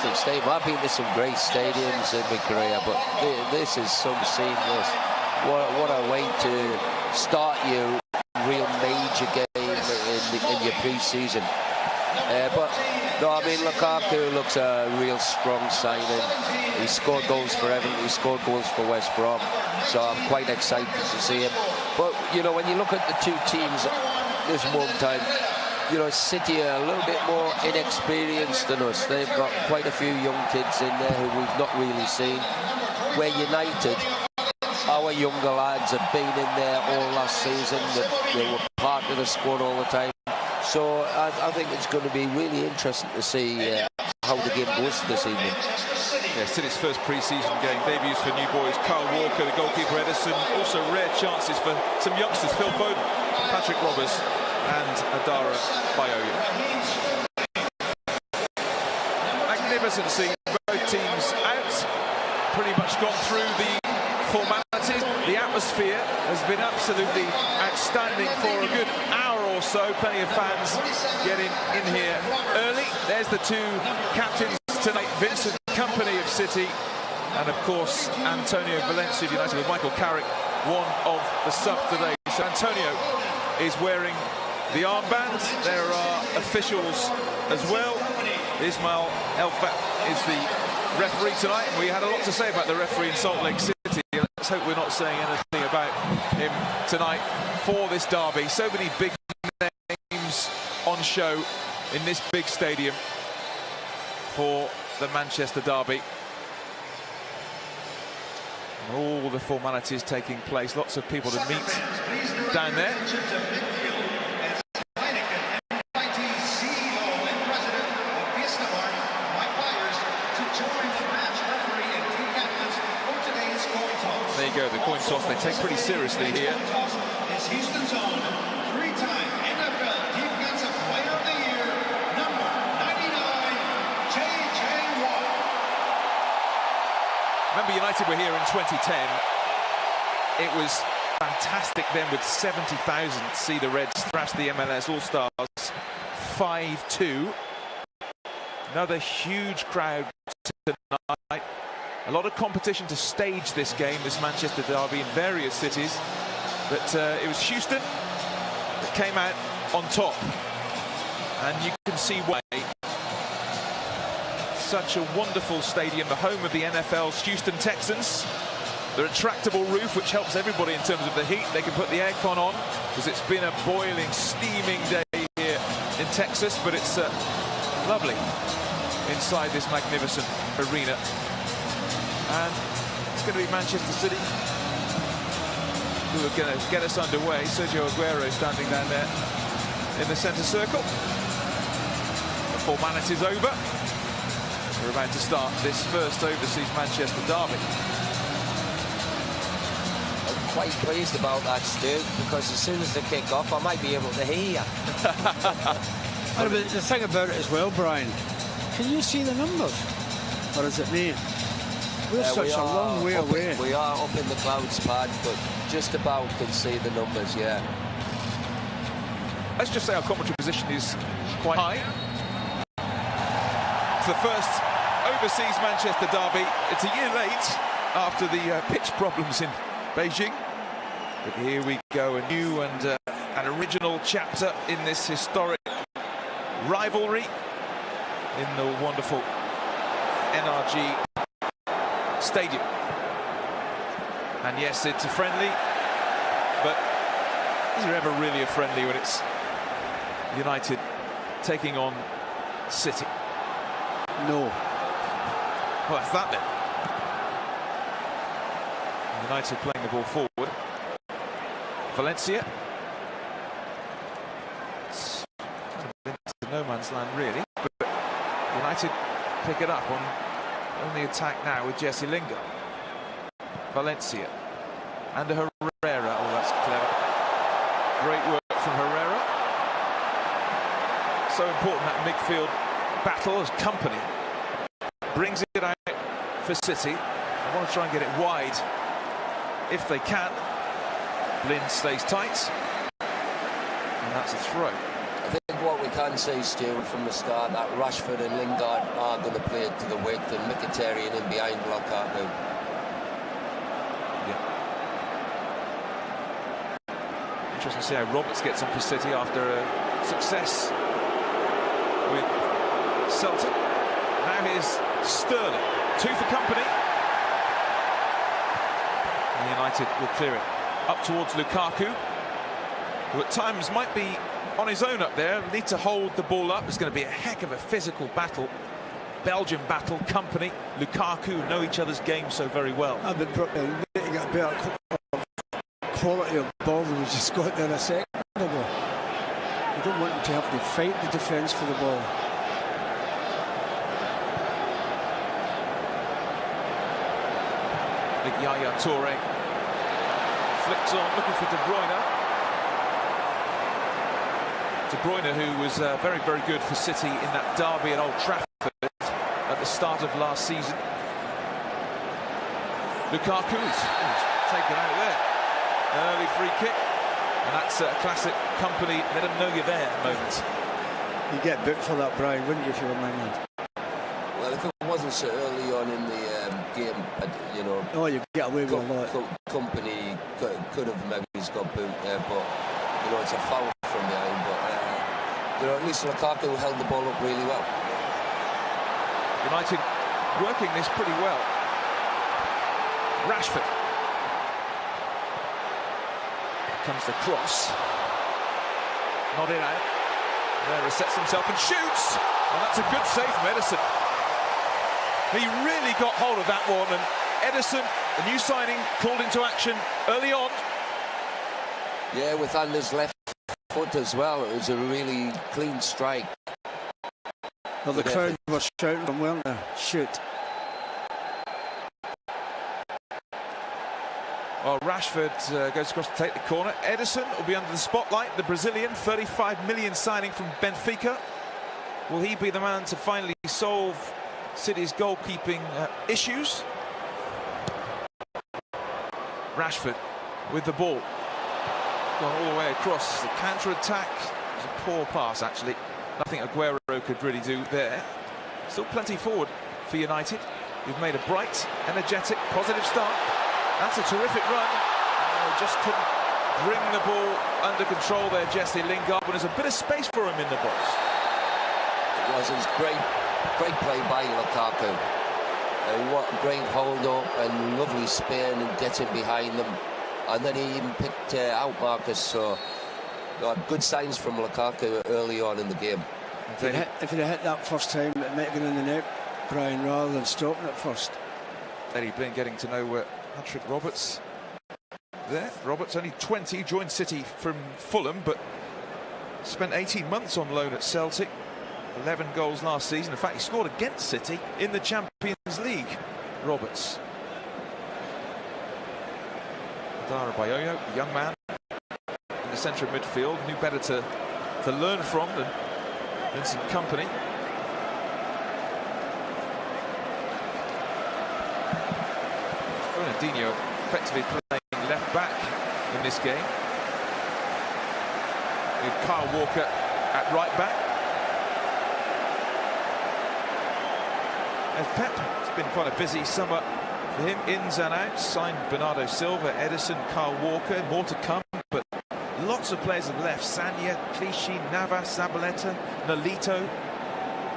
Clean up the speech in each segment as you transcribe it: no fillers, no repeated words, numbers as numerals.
fantastic stadium. I've been to some great stadiums in my career, but this is some seamless. What a way to start your real major game in your pre-season. But no, I mean, Lukaku looks a real strong signing. He scored goals for Everton, he scored goals for West Brom, so I'm quite excited to see him. But you know, when you look at the two teams this one time, you know, City are a little bit more inexperienced than us. They've got quite a few young kids in there who we've not really seen. Where United, our younger lads have been in there all last season. They were part of the squad all the time. So I think it's going to be really interesting to see how the game goes this evening. Yeah, City's first pre-season game, debuts for new boys Kyle Walker, the goalkeeper Ederson, also rare chances for some youngsters, Phil Foden, Patrick Roberts and Adara Bayoya. Magnificent seeing both teams out, pretty much gone through the formalities. The atmosphere has been absolutely outstanding for a good hour or so. Plenty of fans getting in here early. There's the two captains tonight, Vincent Kompany of City and of course Antonio Valencia of United, with Michael Carrick one of the subs today. So Antonio is wearing the armband. There are officials as well. Ismail Elfat is the referee tonight. We had a lot to say about the referee in Salt Lake City. Let's hope we're not saying anything about him tonight for this derby. So many big names on show in this big stadium for the Manchester derby. And all the formalities taking place. Lots of people to meet down there. There you go, the coin toss they take pretty seriously here. Is Houston's own three-time NFL Defensive Player of the Year, number 99, J.J. Watt. Remember, United were here in 2010. It was fantastic then with 70,000 to see the Reds thrash the MLS All-Stars 5-2. Another huge crowd tonight. A lot of competition to stage this game, this Manchester derby, in various cities. But it was Houston that came out on top. And you can see why. Such a wonderful stadium, the home of the NFL's Houston Texans. The retractable roof, which helps everybody in terms of the heat. They can put the aircon on, because it's been a boiling, steaming day here in Texas. But it's lovely inside this magnificent arena. And it's going to be Manchester City who are going to get us underway. Sergio Aguero standing down there in the centre circle. The formality's over. We're about to start this first overseas Manchester derby. I'm quite pleased about that, Stu, because as soon as they kick off, I might be able to hear you. But the thing about it as well, Brian, can you see the numbers? Or is it me? We're such a long way away. We are up in the clouds, Pad, but just about can see the numbers, yeah. Let's just say our commentary position is quite high. It's the first overseas Manchester derby. It's a year late after the pitch problems in Beijing. But here we go, a new and an original chapter in this historic rivalry in the wonderful NRG Stadium. And yes, it's a friendly, but is there ever really a friendly when it's United taking on City? No. Well, that's that then. United playing the ball forward. Valencia. It's into no man's land really, but United pick it up on the attack now with Jesse Lingard. Valencia and Herrera. Oh, that's clever. Great work from Herrera. So important, that midfield battle, as Kompany brings it out for City. I want to try and get it wide if they can. Blind stays tight, and that's a throw. I think what we can say, Stu, from the start that Rashford and Lingard are going to play it to the width, and Mkhitaryan in behind Lukaku. Yeah. Interesting to see how Roberts gets on for City after a success with Celtic. Now here's Sterling, 2 for company. And United will clear it up towards Lukaku, who at times might be on his own up there. Need to hold the ball up. It's going to be a heck of a physical battle. Belgian battle. Company, Lukaku know each other's game so very well. I've been getting a better quality of ball than we just got there a second ago. You don't want them to have to fight the defence for the ball. Big Yaya Toure flicks on, looking for De Bruyne. De Bruyne, who was very, very good for City in that derby at Old Trafford at the start of last season. Lukaku is taken out there. An early free kick. And that's a classic Company, let them know you're there moment. You'd get booked for that, Brian, wouldn't you, if you were my man? Well, if it wasn't so early on in the game, you know... Oh, you get away with a lot. Company could have maybe got booked there, but, you know, it's a foul from behind, but... you know, at least Lukaku held the ball up really well. United working this pretty well. Rashford. Comes the cross. Not in out. There he sets himself and shoots. And that's a good save from Ederson. He really got hold of that one, and Ederson, the new signing, called into action early on. Yeah, with Anders left foot as well. It was a really clean strike. Well, the crowd was shouting from, weren't they? Shoot. Well, Rashford goes across to take the corner. Ederson will be under the spotlight. The Brazilian, 35 million signing from Benfica. Will he be the man to finally solve City's goalkeeping issues? Rashford with the ball. Gone all the way across. The counter-attack. It was a poor pass, actually. Nothing Aguero could really do there. Still plenty forward for United. We've made a bright, energetic, positive start. That's a terrific run. Just couldn't bring the ball under control there, Jesse Lingard, but there's a bit of space for him in the box. It was great play by Lukaku. What a great hold up and lovely spin and getting behind them. And then he even picked out Marcus, so good signs from Lukaku early on in the game. If he'd have hit that first time, it might have been in the net, Brian, rather than stopping it first. Eddie Blin getting to know Patrick Roberts there. Roberts, only 20, joined City from Fulham, but spent 18 months on loan at Celtic. 11 goals last season. In fact, he scored against City in the Champions League. Roberts. Dara Bayoyo, a young man in the centre of midfield, knew better to learn from than Vincent Kompany. Fernandinho effectively playing left back in this game, with Kyle Walker at right back. Pep, it's been quite a busy summer for him, ins and outs. Signed Bernardo Silva, Ederson, Kyle Walker, more to come, but lots of players have left. Sanya, Clichy, Navas, Zabaleta, Nolito,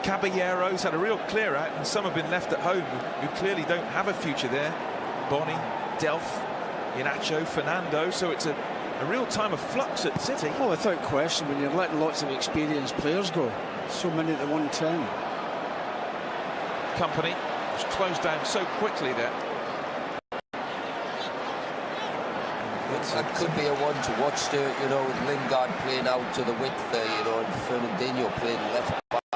Caballero's had a real clear out, and some have been left at home who clearly don't have a future there. Bonny, Delph, Inacho, Fernando, so it's a real time of flux at City. Oh, without question, when you're letting lots of experienced players go, so many at one time. Kompany was closed down so quickly there. That could be a one to watch, Stuart, you know, with Lingard playing out to the width there, you know, and Fernandinho playing left back.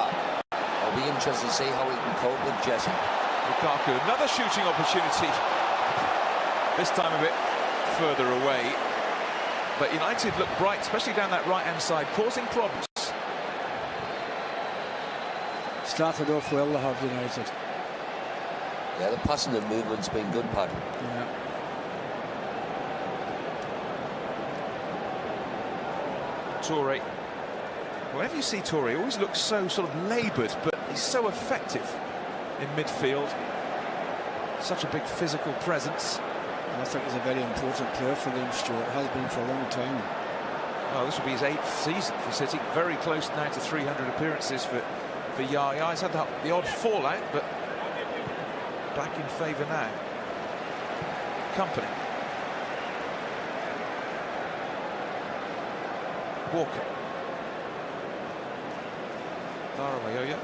I'll be interested to see how he can cope with Jesse. Lukaku, another shooting opportunity. This time a bit further away. But United look bright, especially down that right-hand side, causing problems. Started off well, they have, United. Yeah, the passing and movement's been good, Pat. Yeah. Toure Whenever you see Toure, he always looks so sort of laboured, but he's so effective in midfield. Such a big physical presence. I think he's a very important player for them, Stuart. Has been for a long time. Well, this will be his 8th season for City. Very close now to 300 appearances for Yaya. He's had the odd fallout, but back in favour now. Company. Walker. Dara.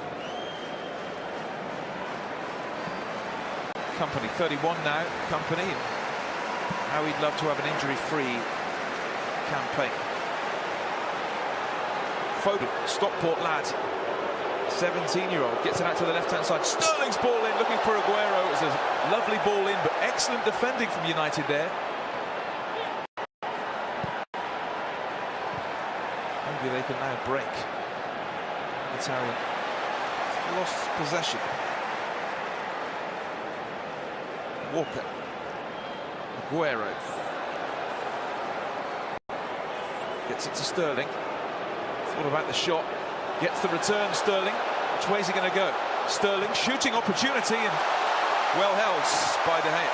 Company, 31 now. Company. How he'd love to have an injury-free campaign. Foden, Stockport lad, 17-year-old, gets it out to the left-hand side. Sterling's ball in, looking for Aguero. It's a lovely ball in, but excellent defending from United there. Maybe they can now break. Italian lost possession. Walker. Aguero. Gets it to Sterling. What about the shot? Gets the return, Sterling. Which way is he going to go? Sterling, shooting opportunity, and well held by De Gea.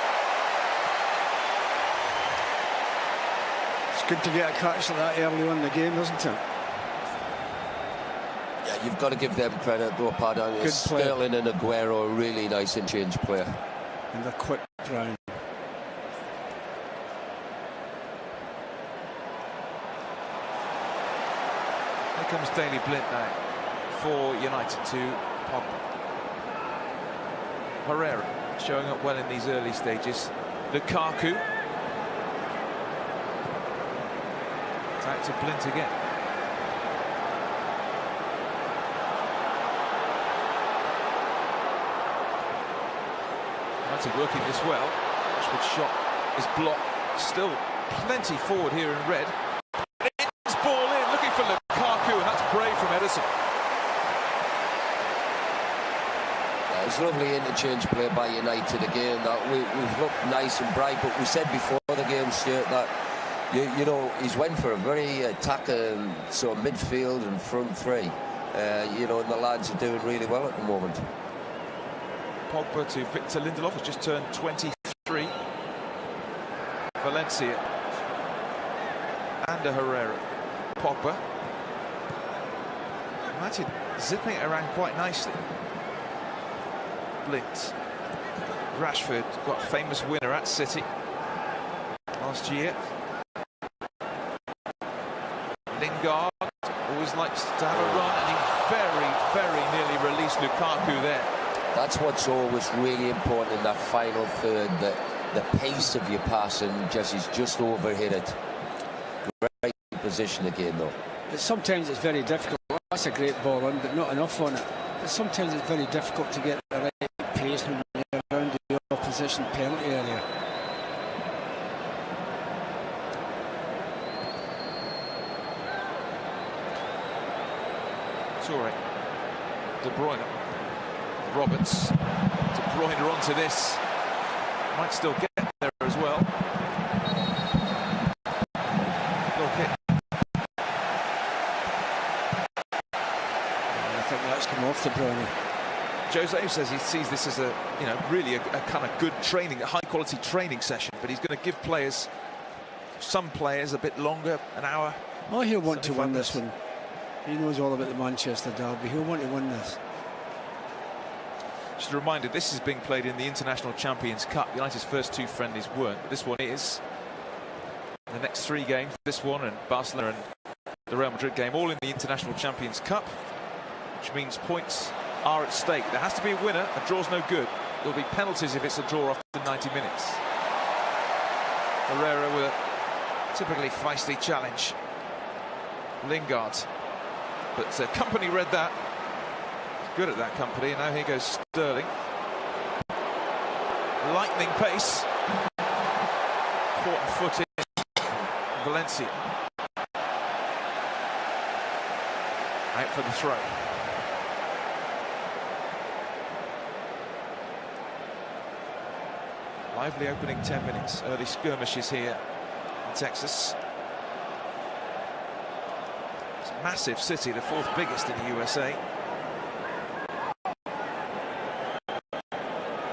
It's good to get a catch like that early on in the game, isn't it? Yeah, you've got to give them credit, though, Paddy. Sterling and Aguero, a really nice interchange player. And they're quick round. Here comes Daley Blind now for United to Pogba. Herrera showing up well in these early stages. Lukaku. Attack to Blind again. United working this well. Rashford's shot is blocked. Still plenty forward here in red. It's ball in, looking for Lukaku, and that's brave from Ederson. It's lovely interchange play by United again. That we've looked nice and bright, but we said before the game, Stuart, that you know, he's went for a very attacking sort of midfield and front three. You know, and the lads are doing really well at the moment. Pogba to Victor Lindelof, has just turned 23. Valencia and Herrera. Pogba. United zipping it around quite nicely. Blind. Rashford, got a famous winner at City last year. Lingard always likes to have a run, and he very nearly released Lukaku there. That's what's always really important in that final third, that the pace of your passing just overhit it. Great position again, though. But sometimes it's very difficult. That's a great ball in, but not enough on it. But sometimes it's very difficult to get the right pace when you're around the opposition penalty area. Toure. De Bruyne. Roberts. De Bruyne onto this. Might still get there as well. Okay. I think that's come off De Bruyne. Jose says he sees this as a, you know, really a kind of good training, a high-quality training session, but he's going to give players, some players, a bit longer, an hour. Oh, he'll want to win this one. He knows all about the Manchester derby. He'll want to win this. Just a reminder, this is being played in the International Champions Cup. United's first two friendlies weren't, but this one is. The next three games, this one and Barcelona and the Real Madrid game, all in the International Champions Cup, which means points are at stake. There has to be a winner. A draw's no good. There'll be penalties if it's a draw after 90 minutes. Herrera with a typically feisty challenge. Lingard. But Company read that. Good at that, Company. And now here goes Sterling. Lightning pace. Important footage. Valencia. Out for the throw. Lively opening 10 minutes. Early skirmishes here in Texas. Some massive city, the fourth biggest in the USA.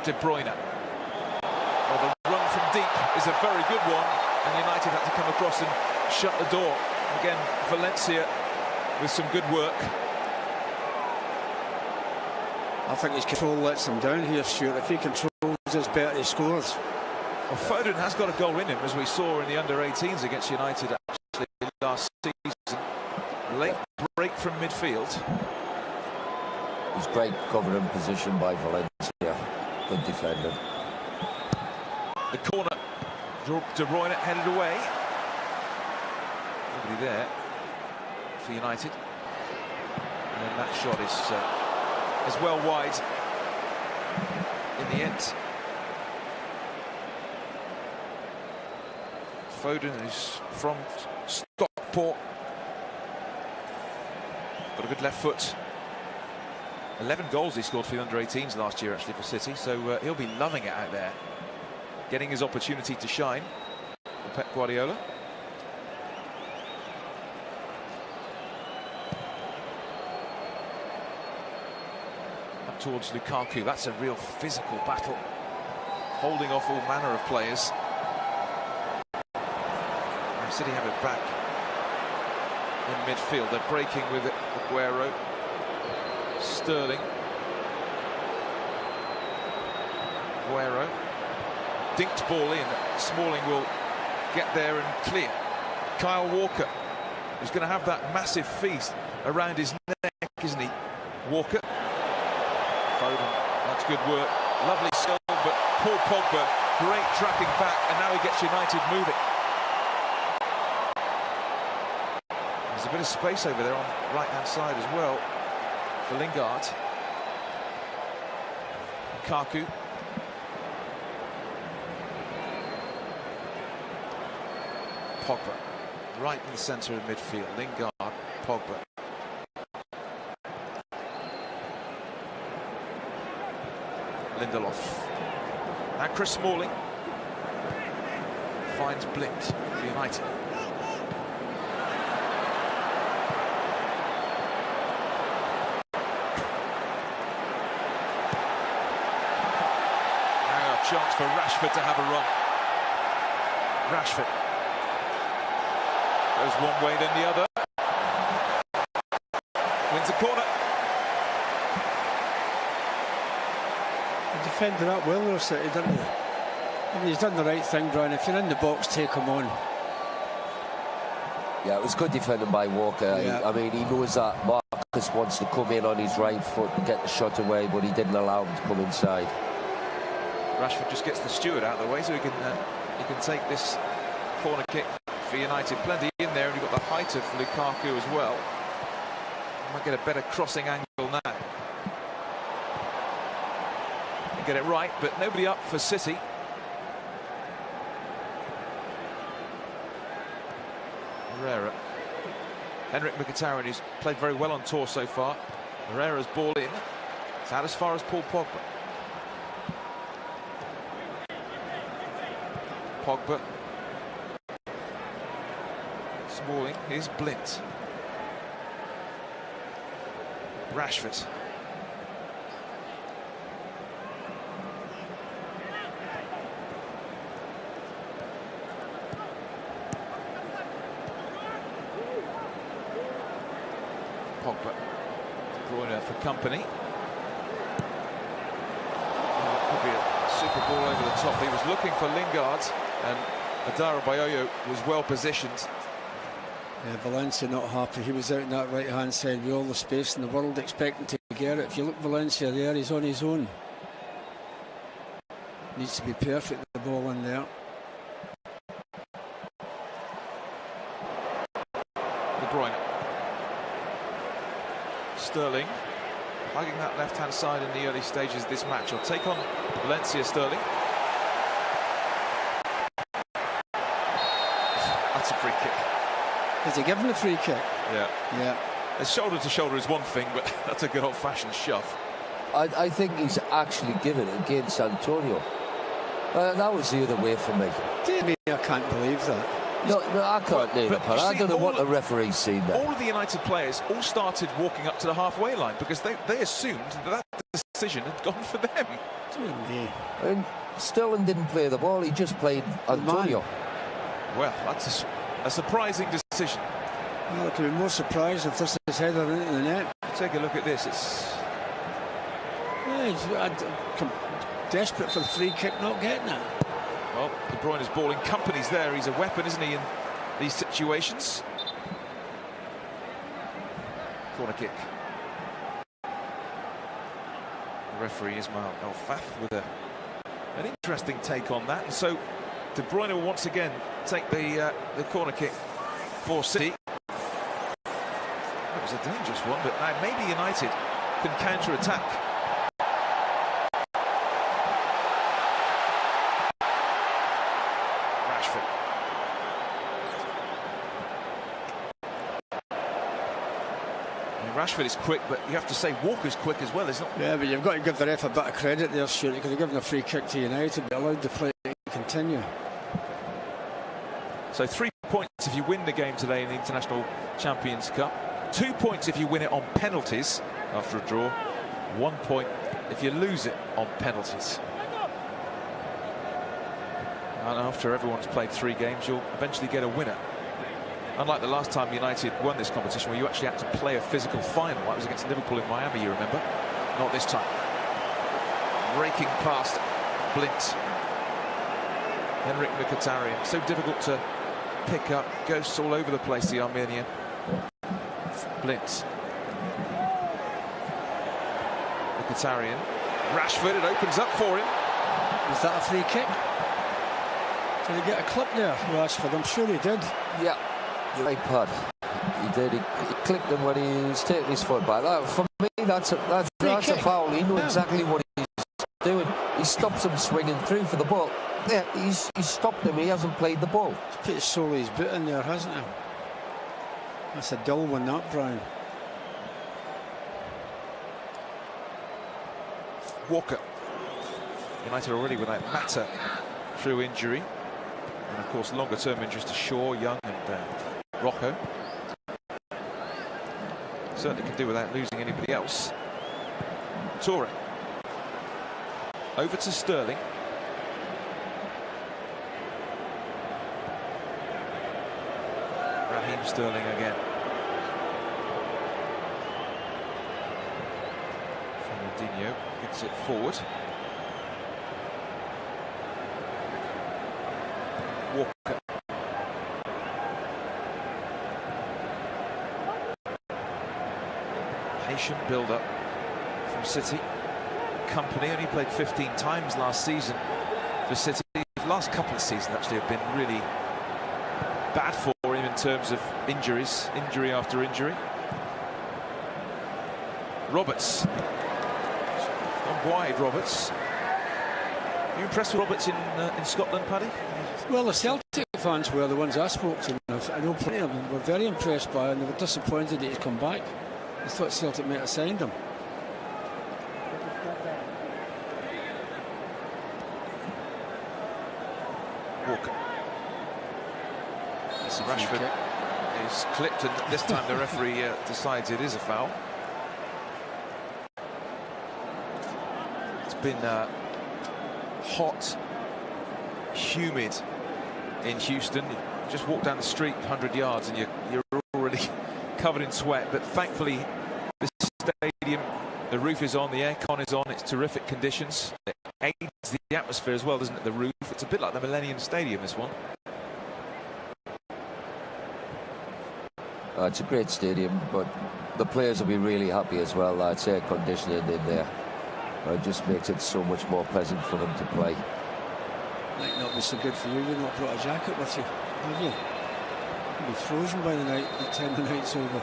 De Bruyne. Well, the run from deep is a very good one, and United had to come across and shut the door. Again, Valencia with some good work. I think his control lets him down here, Stuart. If he controls his better, he scores. Well, Foden has got a goal in him, as we saw in the under-18s against United actually last season. Late break from midfield. It was great covering position by Valencia. Good defender. The corner, De Bruyne headed away. Nobody there for United. And then that shot is well wide in the end. Foden is from Stockport. Got a good left foot. 11 goals he scored for the under-18s last year, actually, for City. So he'll be loving it out there. Getting his opportunity to shine for Pep Guardiola. Up towards Lukaku. That's a real physical battle. Holding off all manner of players. City have it back in midfield. They're breaking with it. Aguero, Sterling, Aguero, dinked ball in. Smalling will get there and clear. Kyle Walker, who's going to have that massive feast around his neck, isn't he? Walker, Foden, that's good work. Lovely skill, but Paul Pogba, great tracking back, and now he gets United moving. There's a bit of space over there on the right-hand side as well for Lingard. Lukaku. Pogba, right in the centre of midfield. Lingard, Pogba. Lindelof. And Chris Smalling finds Blind for United. Chance for Rashford to have a run. Rashford goes one way then the other. Wins a corner. He defended that well, though, City, didn't he? I mean, he's done the right thing, Brian. If you're in the box, take him on. Yeah, it was good defending by Walker. Yeah. I mean, he knows that Marcus wants to come in on his right foot and get the shot away, but he didn't allow him to come inside. Rashford just gets the steward out of the way so he can take this corner kick for United. Plenty in there, and you've got the height of Lukaku as well. Might get a better crossing angle now. Get it right, but nobody up for City. Herrera. Henrik Mkhitaryan, who's played very well on tour so far. Herrera's ball in. It's out as far as Paul Pogba. Pogba. Smalling, here's Blind. Rashford. Pogba. De Bruyne for company. Could be a super ball over the top. He was looking for Lingard, and Adara Bayoyo was well positioned. Yeah, Valencia not happy. He was out in that right-hand side with all the space in the world, expecting to get it. If you look Valencia there, he's on his own. Needs to be perfect with the ball in there. De Bruyne. Sterling, hugging that left-hand side in the early stages of this match. He'll take on Valencia. Sterling. That's a free kick. Has he given a free kick? Yeah. Yeah. A shoulder to shoulder is one thing, but that's a good old-fashioned shove. I think he's actually given it against Antonio. That was the other way for me. Dear me, I can't believe that. No, I can't name it. I don't know what the referee's seen there. All of the United players all started walking up to the halfway line because they assumed that decision had gone for them. And Sterling didn't play the ball, he just played Antonio. Well, that's a surprising decision. Well, I could be more surprised if this is headed into the net. Take a look at this. It's desperate for the free kick, not getting it. Well, De Bruyne is balling companies there. He's a weapon, isn't he, in these situations? Corner kick. The referee Ismail El Fath with an interesting take on that. And so De Bruyne will once again take the corner kick for City. That was a dangerous one, but now maybe United can counter-attack. Rashford is quick, but you have to say Walker's quick as well, isn't it? Yeah, but you've got to give the ref a bit of credit there, Stuart. He could have given a free kick to United, but allowed the play to continue. So 3 points if you win the game today in the International Champions Cup. 2 points if you win it on penalties after a draw. 1 point if you lose it on penalties. And after everyone's played 3 games, you'll eventually get a winner. Unlike the last time United won this competition, where you actually had to play a physical final. That was against Liverpool in Miami, you remember. Not this time. Raking past Blind. Henrik Mkhitaryan. So difficult to pick up. Ghosts all over the place, the Armenian. Blind. Mkhitaryan. Rashford, it opens up for him. Was that a free kick? Did he get a clip there, Rashford? I'm sure he did. Yeah. Right, Pud. He did. He clipped him when he was taking his foot back. For me, that's a foul. He knew exactly what he's doing. He stops him swinging through for the ball. Yeah, he's stopped him. He hasn't played the ball. He's put his sole of his boot in there, hasn't he? That's a dull one, that, Brian. Walker. United already without Mata through injury. And of course, longer term injuries to Shaw, Young, and Rocco. Certainly can do without losing anybody else. Toure. Over to Sterling. Raheem Sterling again. Fernandinho gets it forward. Walker. Patient build-up from City. Company only played 15 times last season for City. The last couple of seasons actually have been really bad for him in terms of injuries, injury after injury. Roberts. Gone wide, Roberts. Are you impressed with Roberts in Scotland, Paddy? Well, the Celtic fans were the ones I spoke to. I know plenty of them were very impressed by him, and they were disappointed that he's come back. I thought Celtic might have signed him. Walker. Rashford is clipped, and this time the referee decides it is a foul. It's been hot, humid in Houston. You just walk down the street 100 yards and you're already covered in sweat, but thankfully this stadium, the roof is on, the aircon is on, it's terrific conditions. It aids the atmosphere as well, doesn't it, the roof? It's a bit like the Millennium Stadium, this one. It's a great stadium, but the players will be really happy as well. It's air conditioning in there. It just makes it so much more pleasant for them to play. Might not be so good for you. You've not brought a jacket with you, have you? You'll be frozen by the time the night's over.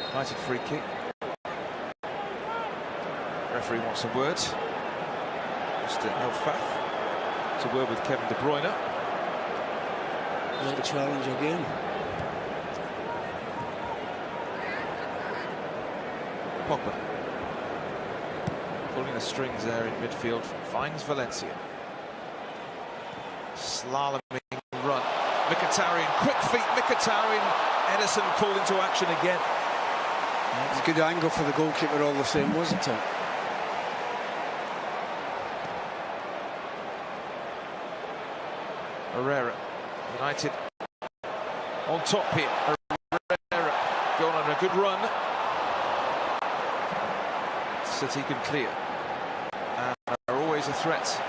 United free kick. Referee wants a word. Mr. El Fath. It's a word with Kevin De Bruyne. Late challenge again. Pogba. Pulling the strings there in midfield, finds Valencia. Slaloming right. Mkhitaryan, quick feet, Mkhitaryan. Ederson called into action again. It's a good angle for the goalkeeper all the same, wasn't it? Herrera, United on top here. Herrera going on a good run. City can clear. And are always a threat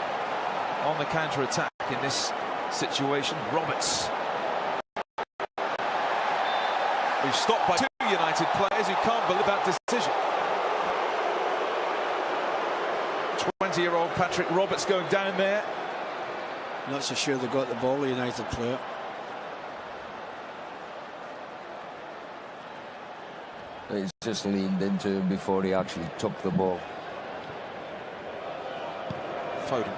on the counter-attack in this situation. Roberts. We've stopped by 2 United players who can't believe that decision. 20-year-old Patrick Roberts going down there. Not so sure they got the ball, the United player. He's just leaned into him before he actually took the ball. Foden.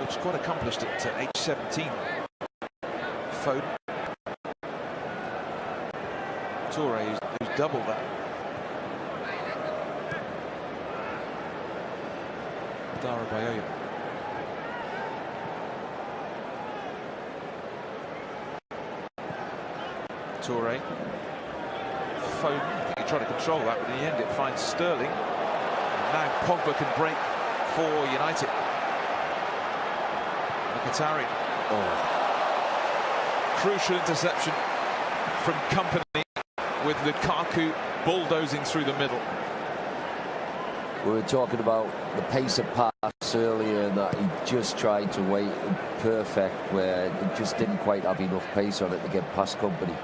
Looks quite accomplished at age 17. Foden. Toure, who's double that. Darabayoyo. Toure. Foden. I think he tried to control that, but in the end it finds Sterling. And now Pogba can break for United. Mkhitaryan. Crucial interception from Kompany, with Lukaku bulldozing through the middle. We were talking about the pace of pass earlier, and that he just tried to wait perfect, where it just didn't quite have enough pace on it to get past Kompany.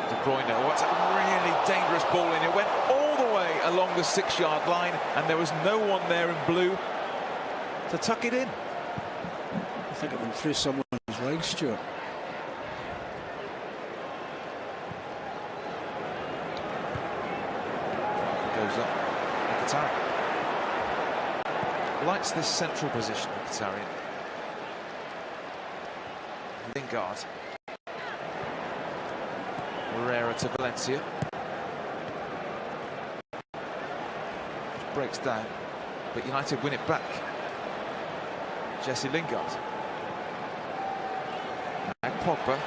De Bruyne, what's a really dangerous ball in. It went all the way along the 6-yard line, and there was no one there in blue to tuck it in. I think it went through someone's legs, Stuart. Goes up. Mkhitaryan likes this central position. Mkhitaryan. Lingard. Herrera to Valencia. Breaks down, but United win it back. Jesse Lingard. Now Pogba.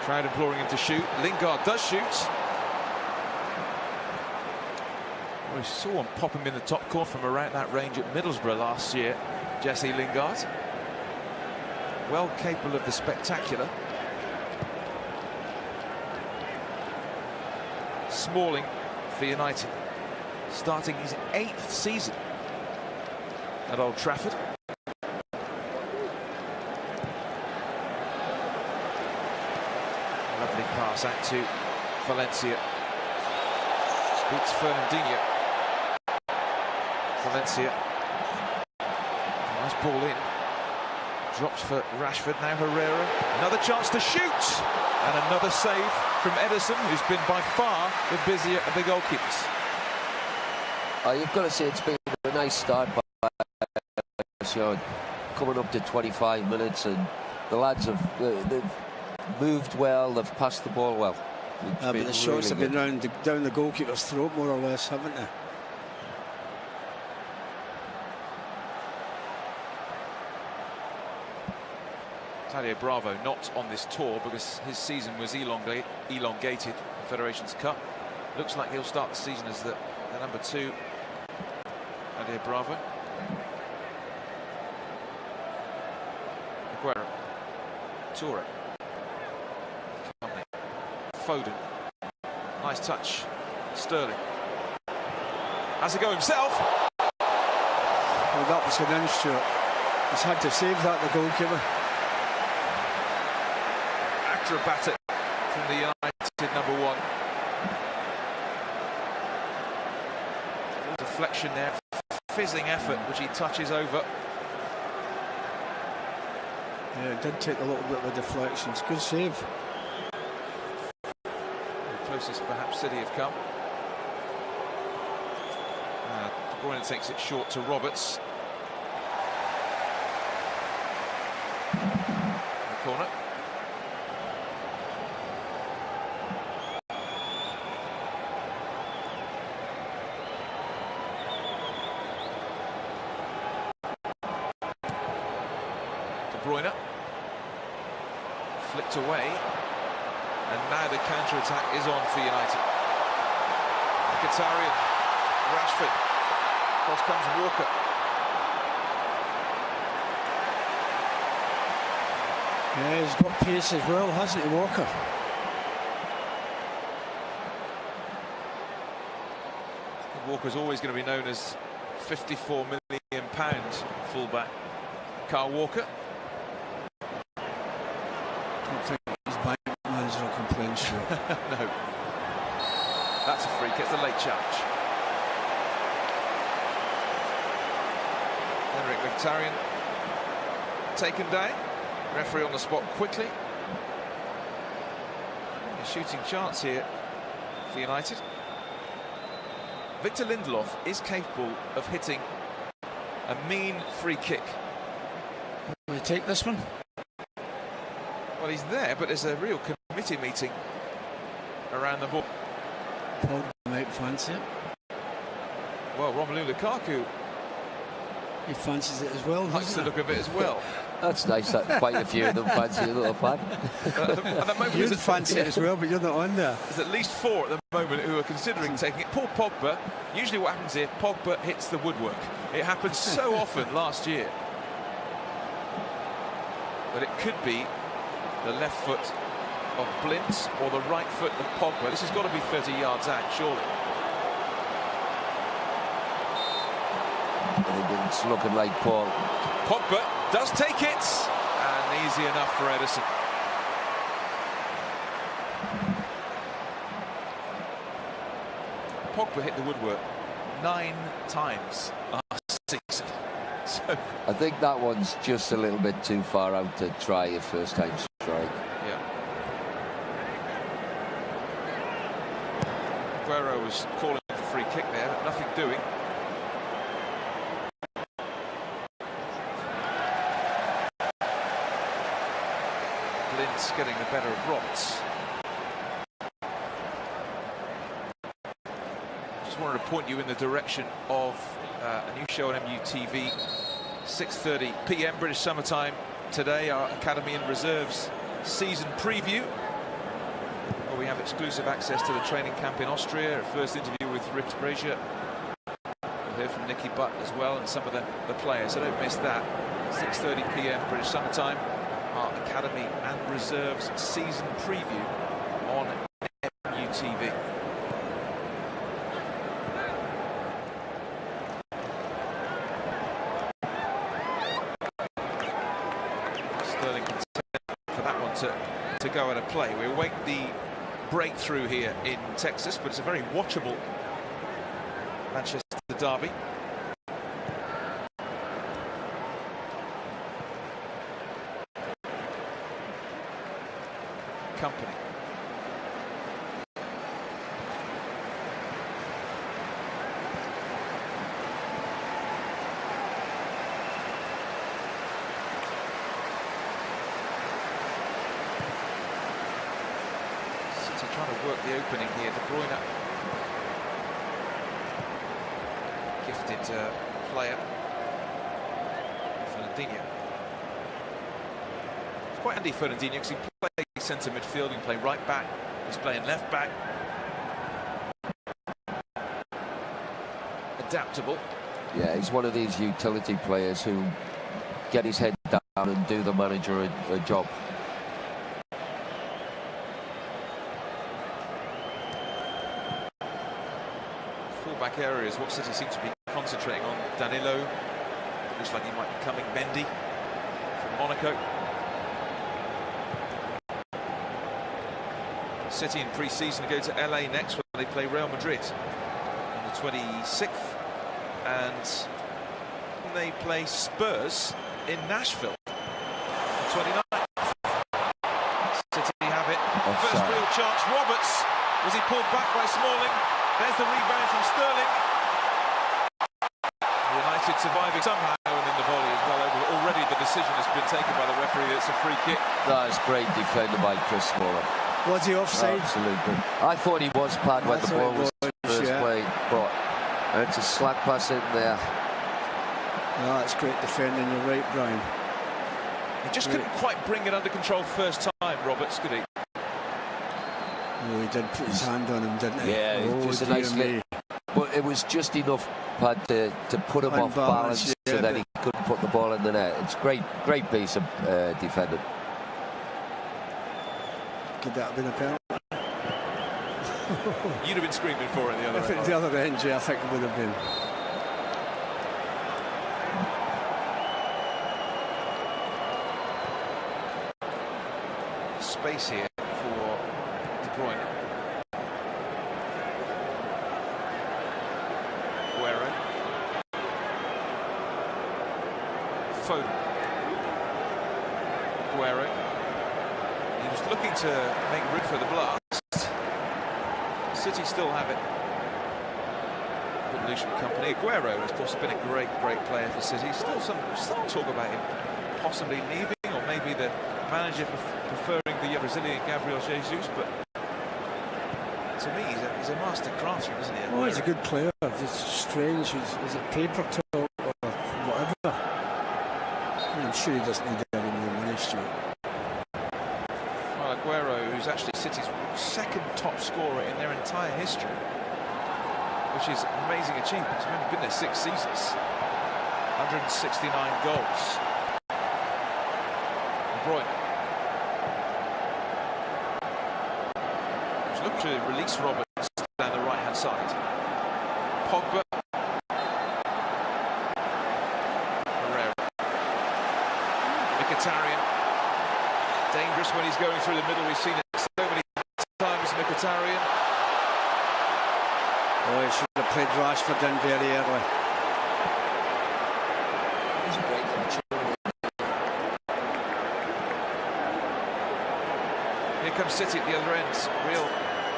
Crowd imploring him to shoot. Lingard does shoot. We saw him pop him in the top corner from around that range at Middlesbrough last year. Jesse Lingard. Well capable of the spectacular. Smalling for United, starting his 8th season at Old Trafford. Lovely pass out to Valencia. Beats Fernandinho. Valencia. Nice ball in. Drops for Rashford. Now Herrera. Another chance to shoot. And another save from Ederson, who's been by far the busier of the goalkeepers. You've got to say it's been a nice start by coming up to 25 minutes, and the lads have they've moved well, they've passed the ball well. But the shots have been down the goalkeeper's throat, more or less, haven't they? Tadio Bravo not on this tour because his season was elongated in Federations Cup. Looks like he'll start the season as the number 2. Tadio Bravo. Aguero. Toure. Foden. Nice touch. Sterling. Has a go himself. Well, that was an in, Stuart. He's had to save that, the goalkeeper. Acrobatic from the United number 1. Deflection there, fizzing effort which he touches over. Yeah, it did take a little bit of a deflection. It's a good save. The closest perhaps City have come. De Bruyne takes it short to Roberts. In the corner. Bruyne. Flicked away. And now the counter-attack is on for United. Mkhitaryan, Rashford. Cross comes Walker. Yeah, he's got pace as well, hasn't he, Walker? Walker's always going to be known as £54 million fullback. Kyle Walker. I don't think his bank manager will complain, sure. No. That's a free kick. It's a late charge. Henrik Mkhitaryan taken down. Referee on the spot quickly. A shooting chance here for United. Victor Lindelof is capable of hitting a mean free kick. Will he take this one? Well, he's there, but there's a real committee meeting around the ball. Pogba might fancy it. Well, Romelu Lukaku He fancies it as well, likes the doesn't look of it as well. That's nice that quite a few of them fancy a little fun. At the moment, he? You'd fancy it as well, but you're not on there. There's at least 4 at the moment who are considering taking it. Paul Pogba, usually what happens here, Pogba hits the woodwork. It happened so often last year. But it could be the left foot of Blint or the right foot of Pogba. This has got to be 30 yards out, surely. It's looking like Paul. Pogba does take it, and easy enough for Ederson. Pogba hit the woodwork 9 times last season. So I think that one's just a little bit too far out to try a first-time strike. yeah. Aguero was calling for free kick there, but nothing doing. Blint's getting the better of Roberts. Just wanted to point you in the direction of a new show on MUTV, 6:30 PM British Summertime today, our Academy and Reserves season preview, where we have exclusive access to the training camp in Austria, a first interview with Rich Brazier. We'll hear from Nicky Butt as well and some of the players, so don't miss that. 6:30 PM British Summertime, our Academy and Reserves season preview on MUTV. Sterling for that one to go at a play. We await the breakthrough here in Texas, but it's a very watchable Manchester derby. Company. City trying to work the opening here. De Bruyne, gifted player. Fernandinho. It's quite handy, Fernandinho, because he plays centre midfield, he can play right back, he's playing left back. Adaptable. Yeah, he's one of these utility players who get his head down and do the manager a job. Full-back areas, what City seem to be concentrating on. Danilo, looks like he might be coming. Mendy from Monaco. City in pre-season go to LA next, where they play Real Madrid on the 26th, and they play Spurs in Nashville on the 29th. City have it. Offside. First real chance. Roberts, was he pulled back by Smalling? There's the rebound from Sterling. United surviving somehow, and then the volley as well. Already the decision has been taken by the referee that it's a free kick. That is great defended by Chris Smalling. Was he offside? Absolutely. I thought he was pad when the ball was first played, but it's a slack pass in there. No, that's great defending, you're right, Brian. He just couldn't quite bring it under control first time, Roberts, could he? Oh, he did put his hand on him, didn't he? Yeah, just a nice lick. But it was just enough to put him off balance so that he couldn't put the ball in the net. It's great piece of defending. Could that have been a penalty? You'd have been screaming for it the other end. If it's the other end, yeah, I think it would have been. Space here for De Bruyne. Aguero. Foden. Aguero. He was looking to make room for the blast. City still have it. Good Lucian company. Aguero, of course, has been a great player for City. Still some talk about him possibly leaving, or maybe the manager preferring the Brazilian Gabriel Jesus, but to me, he's a master craftsman, isn't he? Oh, he's a good player. It's strange. Is it paper talk or whatever? I mean, I'm sure he doesn't need any more money, Stuart. Well, Aguero, who's actually City's second top scorer in their entire history, which is an amazing achievement. He's only been there 6 seasons. 169 goals. De Bruyne. He's looking to release Roberts down the right-hand side. Pogba. Herrera. Mkhitaryan. Dangerous when he's going through the middle. We've seen it so many times, Mkhitaryan. Oh, he should have played Rashford in very early. Here comes City at the other end. Real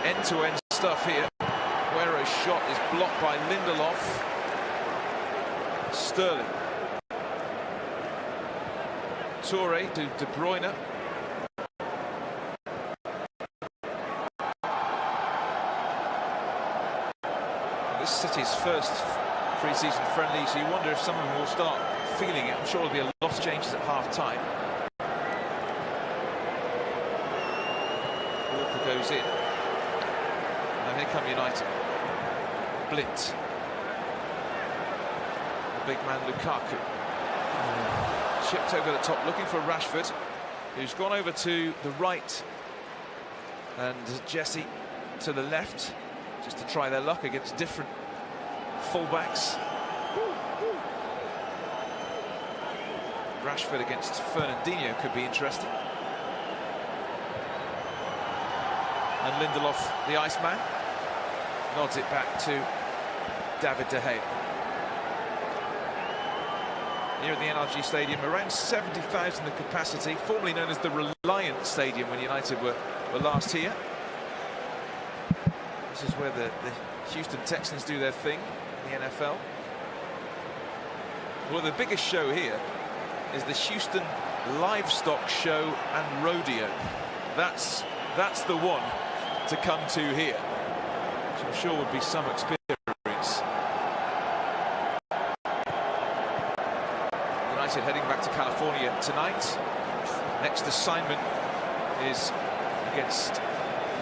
end-to-end stuff here. Aguero's shot is blocked by Lindelof. Sterling. Toure to De Bruyne. This is City's first pre-season friendly, so you wonder if some of them will start feeling it. I'm sure there'll be a lot of changes at half-time. Walker goes in. Now here come United. Blint. The big man Lukaku. Chipped over the top, looking for Rashford, who's gone over to the right, and Jesse to the left, just to try their luck against different fullbacks. Rashford against Fernandinho could be interesting. And Lindelof, the Iceman, nods it back to David De Gea. Here at the NRG Stadium, around 70,000 the capacity, formerly known as the Reliant Stadium when United were last here. This is where the Houston Texans do their thing in the NFL. Well, the biggest show here is the Houston Livestock Show and Rodeo. That's the one to come to here, which I'm sure would be some experience. United heading back to California tonight. Next assignment is against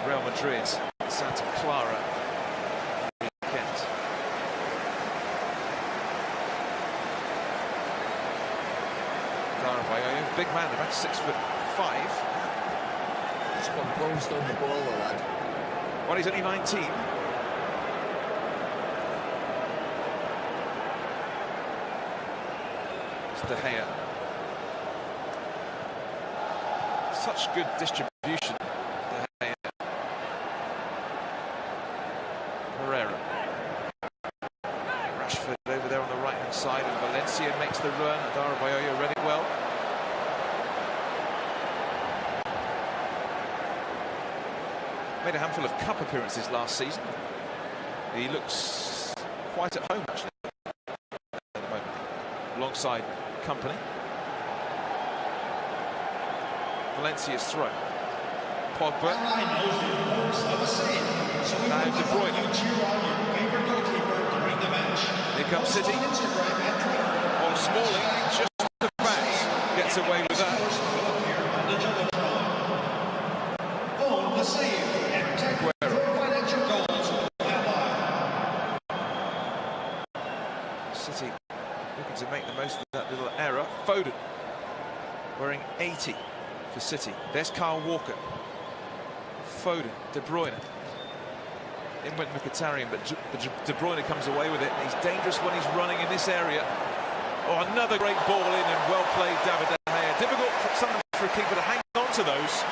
Real Madrid, Santa Clara. Big man, about 6'5". He's composed on the ball, the lad. Well, he's only 19. It's De Gea. Such good distribution, De Gea. Herrera. Rashford over there on the right-hand side, and Valencia makes the run. Adarabioyo read it well. Made a handful of cup appearances last season. He looks quite at home, actually, at the moment, alongside Company. Valencia's throw. Pogba. Now De Bruyne. Here comes City. On Smalling, just about gets away with that. to make the most of that little error. Foden wearing 80 for City. There's Kyle Walker. Foden, De Bruyne. In went Mkhitaryan, but De Bruyne comes away with it. He's dangerous when he's running in this area. Oh, another great ball in, and well played, David De Gea. Difficult sometimes for a keeper to hang on to those.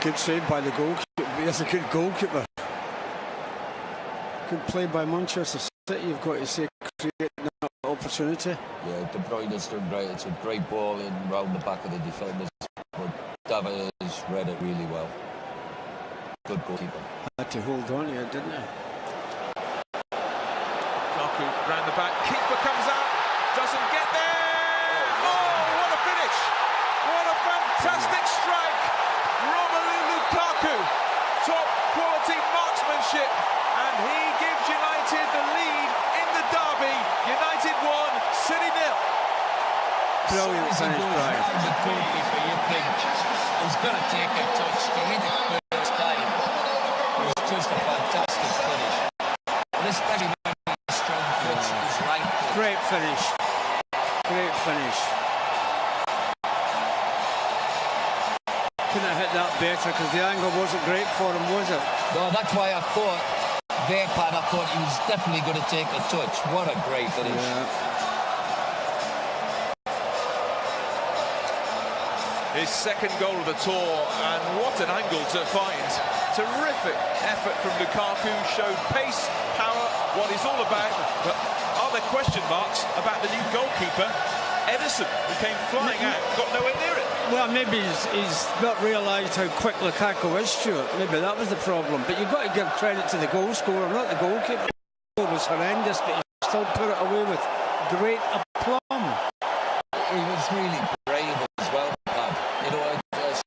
Good save by the goalkeeper. He's a good goalkeeper. Good play by Manchester City, you've got to say, creating that opportunity. Yeah, De Bruyne's done great. It's a great ball in round the back of the defenders. But David has read it really well. Good goalkeeper. Had to hold on to it, didn't he? Lukaku round the back. Keeper comes out. Doesn't get there. Oh, what a finish. What a fantastic strike. Romelu Lukaku. Top quality marksmanship. And he gives United the lead in the derby. United 1, City 0. Brilliant finish, Brian. The goalkeeper, you think he's going to take a touch to hit it first time. It was just a fantastic finish. And especially when the strong foot is right. Great finish. Great finish. Couldn't have hit that better because the angle wasn't great for him, was it? Well, that's why I thought, Verpan, I thought he was definitely going to take a touch. What a great finish. Yeah. His second goal of the tour, and what an angle to find. Terrific effort from Lukaku, showed pace, power, what he's all about. But are there question marks about the new goalkeeper, Ederson, who came flying out, got nowhere near it? Well, maybe he's not realised how quick Lukaku is, Stuart. Maybe that was the problem. But you've got to give credit to the goal scorer, not the goalkeeper. The goal was horrendous, but he still put it away with great aplomb. He was really brave as well, Pat. You know,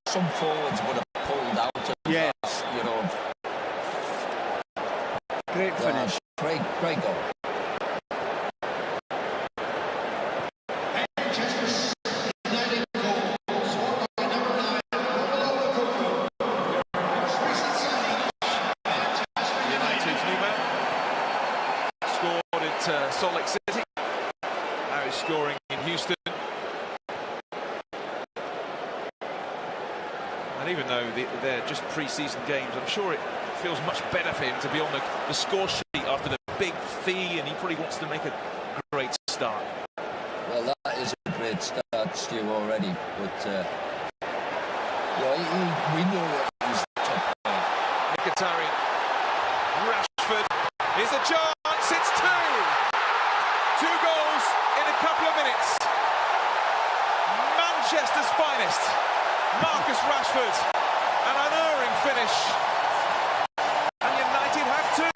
some forwards would have pulled out of Yes. that, you know. Great finish. Great goal. United's new man scored at Salt Lake City. Now he's scoring in Houston. And even though they're just pre-season games, I'm sure it feels much better for him to be on the score sheet after the big fee, and he probably wants to make a great start. Well, that is a great start, Stu, already. But yeah, we know he's the top player. Mkhitaryan, Rashford, here's a chance, it's two goals in a couple of minutes. Manchester's finest, Marcus Rashford, an unerring finish, and United have two.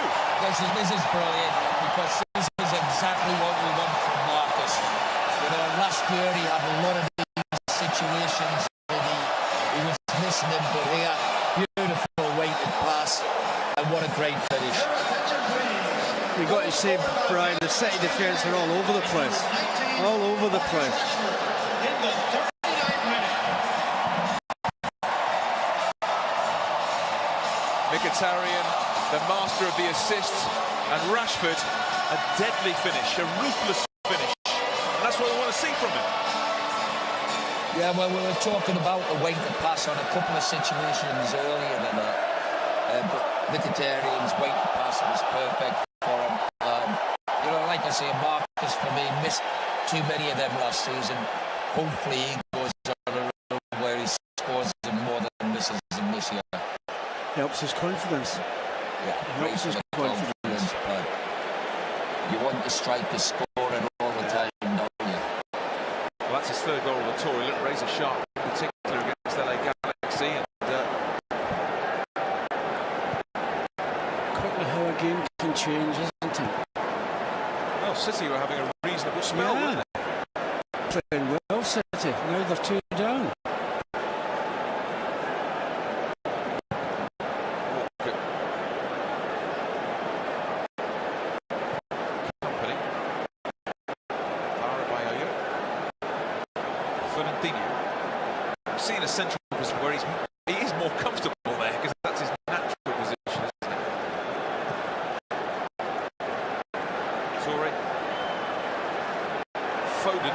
This is brilliant, because this is exactly what we want from Marcus. You know, last year he had a lot of these situations where he was missing them, but here, beautiful weighted pass, and what a great finish. You've got to say, Brian, the City defence are all over the place. All over the place. Mkhitaryan, the master of the assist, and Rashford, a deadly finish, a ruthless finish. And that's what we want to see from him. Yeah, well, we were talking about the weighted pass on a couple of situations earlier than that. But Mkhitaryan's weighted pass was perfect for him. You know, like I say, Marcus, for me, missed too many of them last season. Hopefully he goes on a run where he scores them more than misses them this year. Helps his confidence. Yeah, Helps his confidence. But you want the striker scoring all the time, don't you? Well, that's his third goal of the tour. He looked razor sharp, in particular against LA Galaxy. And Quickly how a game can change, isn't it? well, City were having a reasonable spell, weren't they? Playing well, City. Now they're 2 down. Company. Farabayo. Fernandinho. We've seen a central position where he is more comfortable there, because that's his natural position, isn't it? Sorry. Foden.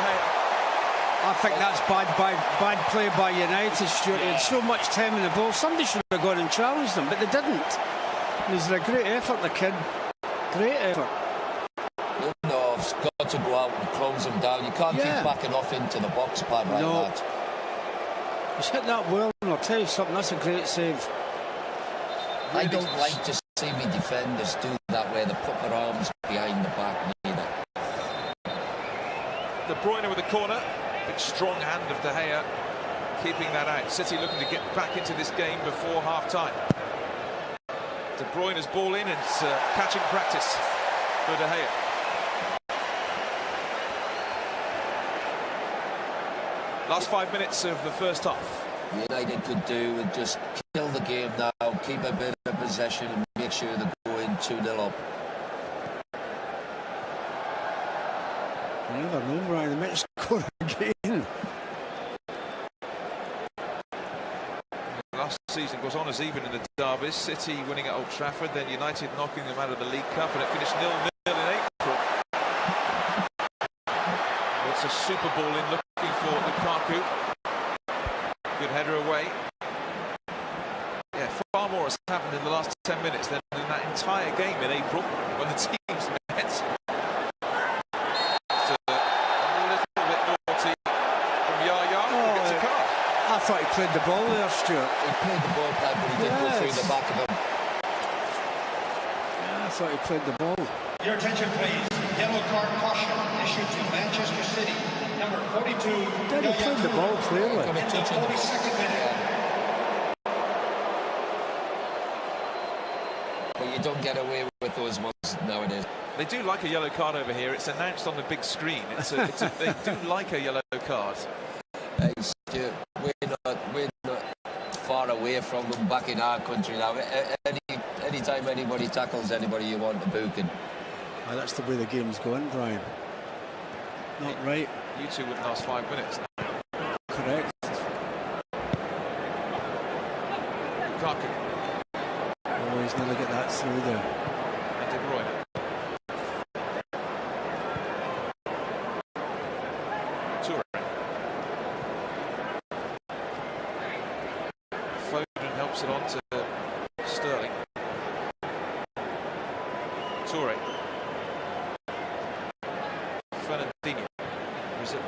Gea. I think that's bad play by United, Stuart. He had so much time in the ball. Somebody should have gone and challenged them, but they didn't. And he's a great effort, the kid. Great effort. Lindelof's got to go out and close him down. You can't keep backing off into the box pad like that. He's hit that well, and I'll tell you something, that's a great save. I don't like to see me defenders do that where they put their arms behind the back neither. De Bruyne with the corner. Big strong hand of De Gea keeping that out. City looking to get back into this game before half-time. De Bruyne's ball in and it's catching practice for De Gea. Last 5 minutes of the first half. United could do and just kill the game now, keep a bit of possession and make sure they go in 2-0 up. You never know, Brian, they might score again. Last season goes on as even in the derbies. City winning at Old Trafford, then United knocking them out of the League Cup, and it finished 0-0 in April. It's a super ball in looking for Lukaku. Good header away. Yeah, far more has happened in the last 10 minutes than in that entire game in April when the teams met. So, a little bit naughty from Yaya. Gets a card. I thought he played the ball there, Stuart. He played the ball back, but he did go through the back of him. Yeah, I thought he played the ball. Your attention, please. Yellow card caution issued to Manchester City. Number 42. Did he played the ball clearly? In the 42nd minute. But you don't get away with those ones nowadays. They do like a yellow card over here. It's announced on the big screen. They do like a yellow card. Hey, Stuart, we're not far away from them back in our country now. Anytime anybody tackles anybody, you want to book it. Oh, that's the way the game's going, Brian. Not right. You two wouldn't last 5 minutes now. Correct. Lukaku. Oh, he's never get that through there. And De Bruyne. Toure. Foden helps it on to Sterling. Toure. Fernandinho. Is it?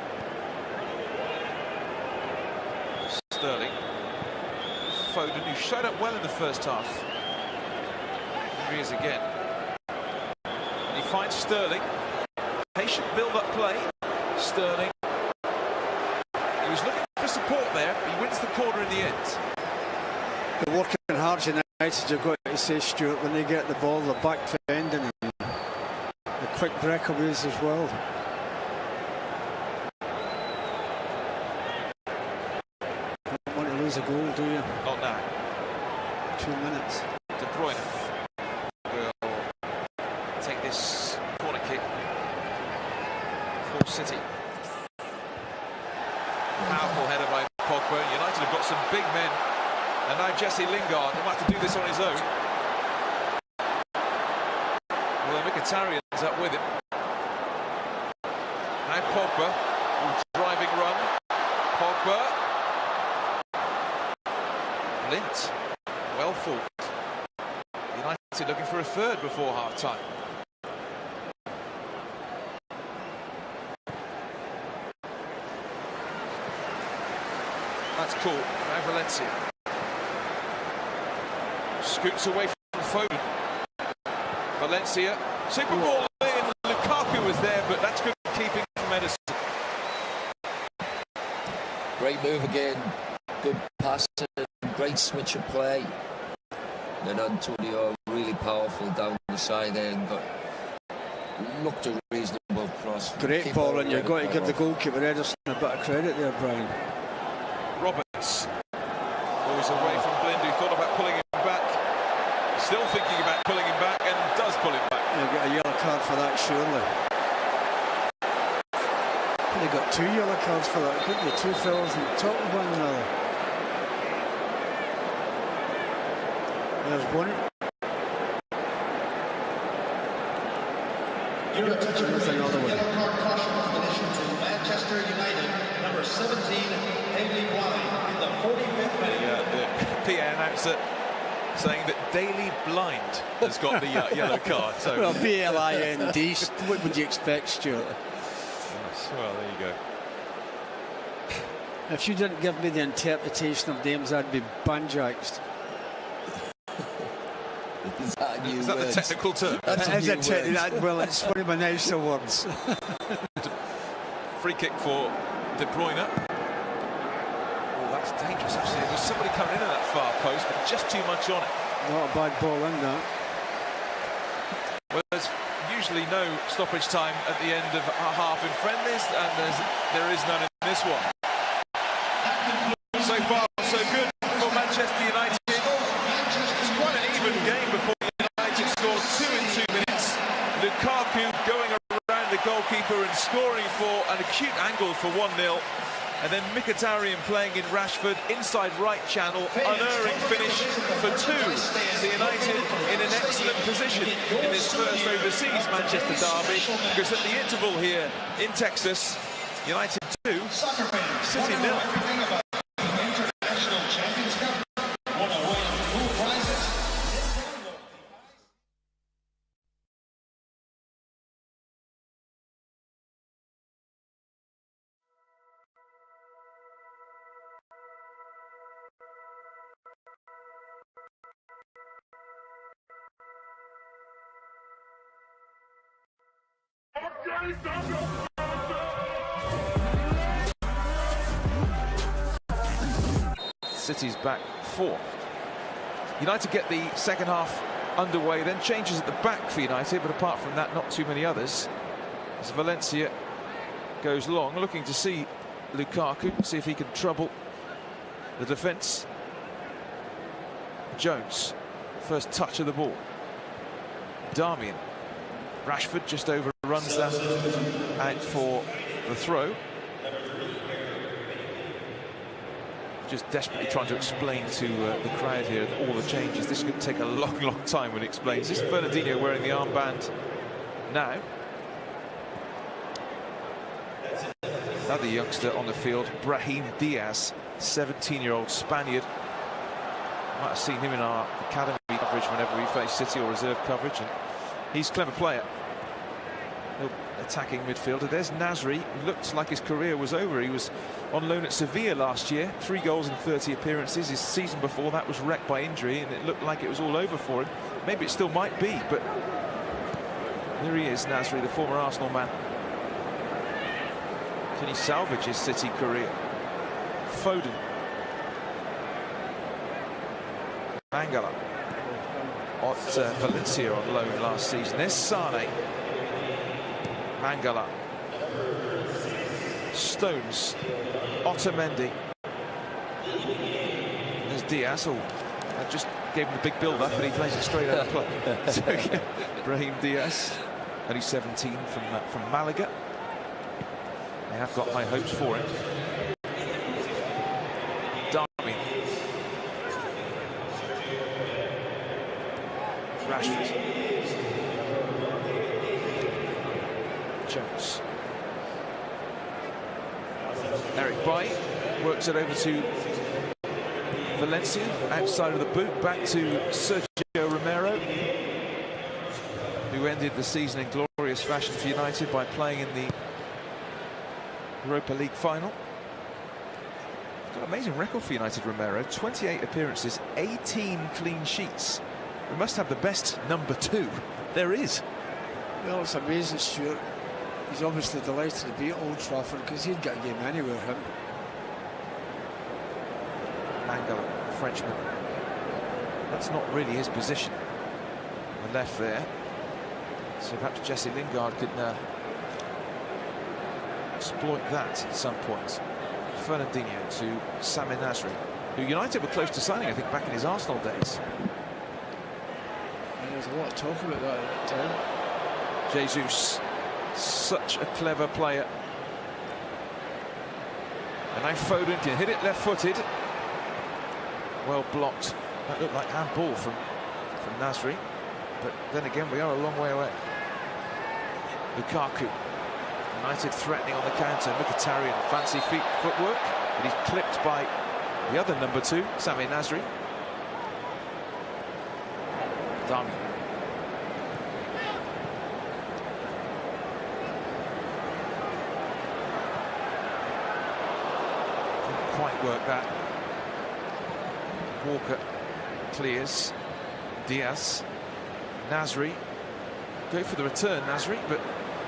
Sterling. Foden, who showed up well in the first half. Here he is again. And he finds Sterling. Patient build-up play. Sterling. He was looking for support there. He wins the corner in the end. They're working hard United, you've got to say, Stuart, when they get the ball, the back defending and the quick breakaways as well. Don't want to lose a goal, do you? Not now. 2 minutes. De Bruyne will take this corner kick for City. Powerful header by Pogba. United have got some big men. And now Jesse Lingard will have to do this on his own. Well, Mkhitaryan's up with him. Now Pogba, driving run. Pogba. Blind. Well forward. United looking for a third before half-time. That's cool. Now Valencia. Scoots away from Foden. Valencia. Super ball in. Lukaku was there, but that's good keeping from Edison. Great move again. Good passing. Great switch of play. Then Antonio really powerful down the side end, but looked a reasonable cross. Great ball, and you've got to give the goalkeeper Edison a bit of credit there, Brian. Roberts. Always away from Blind, who thought about pulling him back. Still thinking about pulling him back, and does pull him back. You'll get a yellow card for that, surely. They got 2 yellow cards for that, couldn't they? 2 fellas on top of one another. There's one. Your attention, There's another one. Yellow card caution in relation to Manchester United, number 17, Daley Blind, in the 45th minute. Yeah, the PA announcer saying that Daley Blind has got the yellow card. So. Well, B-L-I-N-D, what would you expect, Stuart? Yes, well, there you go. If you didn't give me the interpretation of names, I'd be banjaxed. Is that the technical term? Well, it's one of my nicer words. Free kick for De Bruyne. Oh, that's dangerous, actually. There's somebody coming in at that far post, but just too much on it. Not a bad ball in that. Well, there's usually no stoppage time at the end of a half in friendlies, and there is none in this one. So far, so good for Manchester United. It's quite an even game before United scored 2 in 2 minutes. Lukaku going around the goalkeeper and scoring for an acute angle for 1-0. And then Mkhitaryan playing in Rashford, inside right channel, unerring finish for 2. So United in an excellent position in this first overseas Manchester derby, because at the interval here in Texas, United 2, City 0. City's back 4. United get the second half underway, then changes at the back for United, but apart from that, not too many others. As Valencia goes long, looking to see Lukaku, see if he can trouble the defence. Jones, first touch of the ball. Darmian. Rashford just overruns that out for the throw. Just desperately trying to explain to the crowd here all the changes. This could take a long, long time when he explains. This is Fernandinho wearing the armband now. Another youngster on the field, Brahim Diaz, 17-year-old Spaniard. Might have seen him in our academy coverage whenever we face City or reserve coverage, and he's a clever player. Attacking midfielder. There's Nasri. Looked like his career was over. He was on loan at Sevilla last year, 3 goals in 30 appearances. His season before that was wrecked by injury, and it looked like it was all over for him. Maybe it still might be, but there he is, Nasri, the former Arsenal man. Can he salvage his City career? Foden. Mangala. At Valencia on loan last season. There's Sane. Mangala. Stones. Otamendi. There's Diaz. Oh, I just gave him the big build-up, but he plays it straight out of play. So, yeah, Brahim Diaz, only 17 from Malaga. They have got high hopes for him. Darmian. Rashford. Jones. Eric Bailly works it over to Valencia, outside of the boot, back to Sergio Romero, who ended the season in glorious fashion for United by playing in the Europa League final. He's got an amazing record for United, Romero. 28 appearances, 18 clean sheets. We must have the best number 2 there is. Well, it's amazing, Stuart. He's obviously delighted to be at Old Trafford because he'd get a game anywhere, him. Mangala, Frenchman. That's not really his position. On the left there. So perhaps Jesse Lingard could exploit that at some point. Fernandinho to Samir Nasri, who United were close to signing, I think, back in his Arsenal days. And there's a lot of talk about that at the time. Jesus. Such a clever player. And now Foden can hit it left-footed. Well blocked. That looked like handball from Nasri. But then again, we are a long way away. Lukaku. United threatening on the counter. Mkhitaryan, fancy footwork, but he's clipped by the other number 2, Samir Nasri. Darmian. Didn't quite work that. Walker clears. Diaz. Nasri. Go for the return, Nasri, but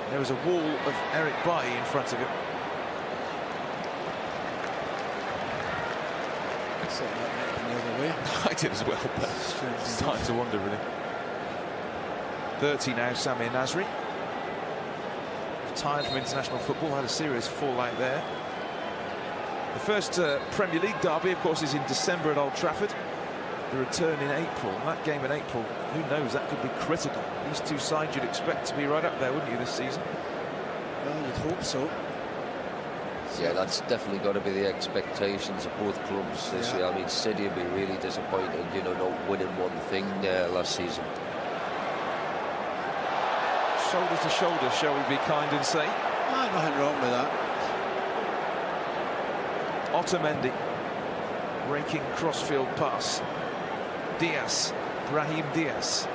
there was a wall of Eric Bailly in front of him. The other way. I did as well, but it's starting to wonder, really. 30 now, Samir Nasri. Retired from international football, had a serious fallout there. The first Premier League derby, of course, is in December at Old Trafford. The return in April. And that game in April, who knows, that could be critical. These two sides you'd expect to be right up there, wouldn't you, this season? Well, you'd hope so. Yeah, that's definitely got to be the expectations of both clubs this year. I mean, City will be really disappointed, you know, not winning one thing last season. Shoulder to shoulder, shall we be kind and say? Nothing wrong with that. Otamendi, raking crossfield pass. Diaz, Brahim Diaz.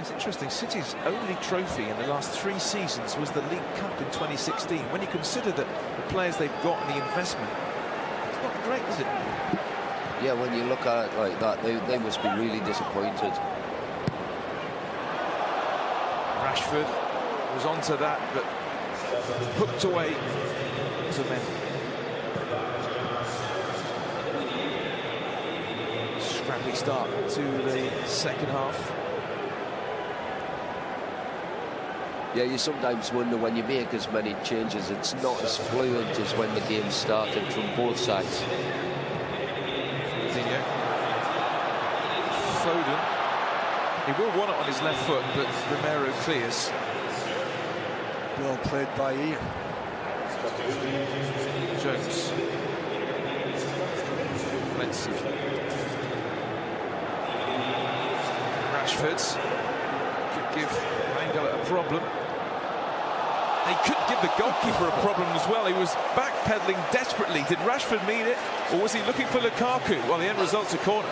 It's interesting, City's only trophy in the last 3 seasons was the League Cup in 2016. When you consider that the players they've got and the investment, it's not great, is it? Yeah, when you look at it like that, they must be really disappointed. Rashford was onto that, but hooked away to Mendy. Scrappy start to the second half. Yeah, you sometimes wonder when you make as many changes, it's not as fluent as when the game started from both sides. Foden. He will want it on his left foot, but Romero clears. Well played by Ian. Jones. Offensive. Rashford could give Mangala a problem. He could give the goalkeeper a problem as well. He was backpedaling desperately. Did Rashford mean it, or was he looking for Lukaku? Well, the end result's a corner.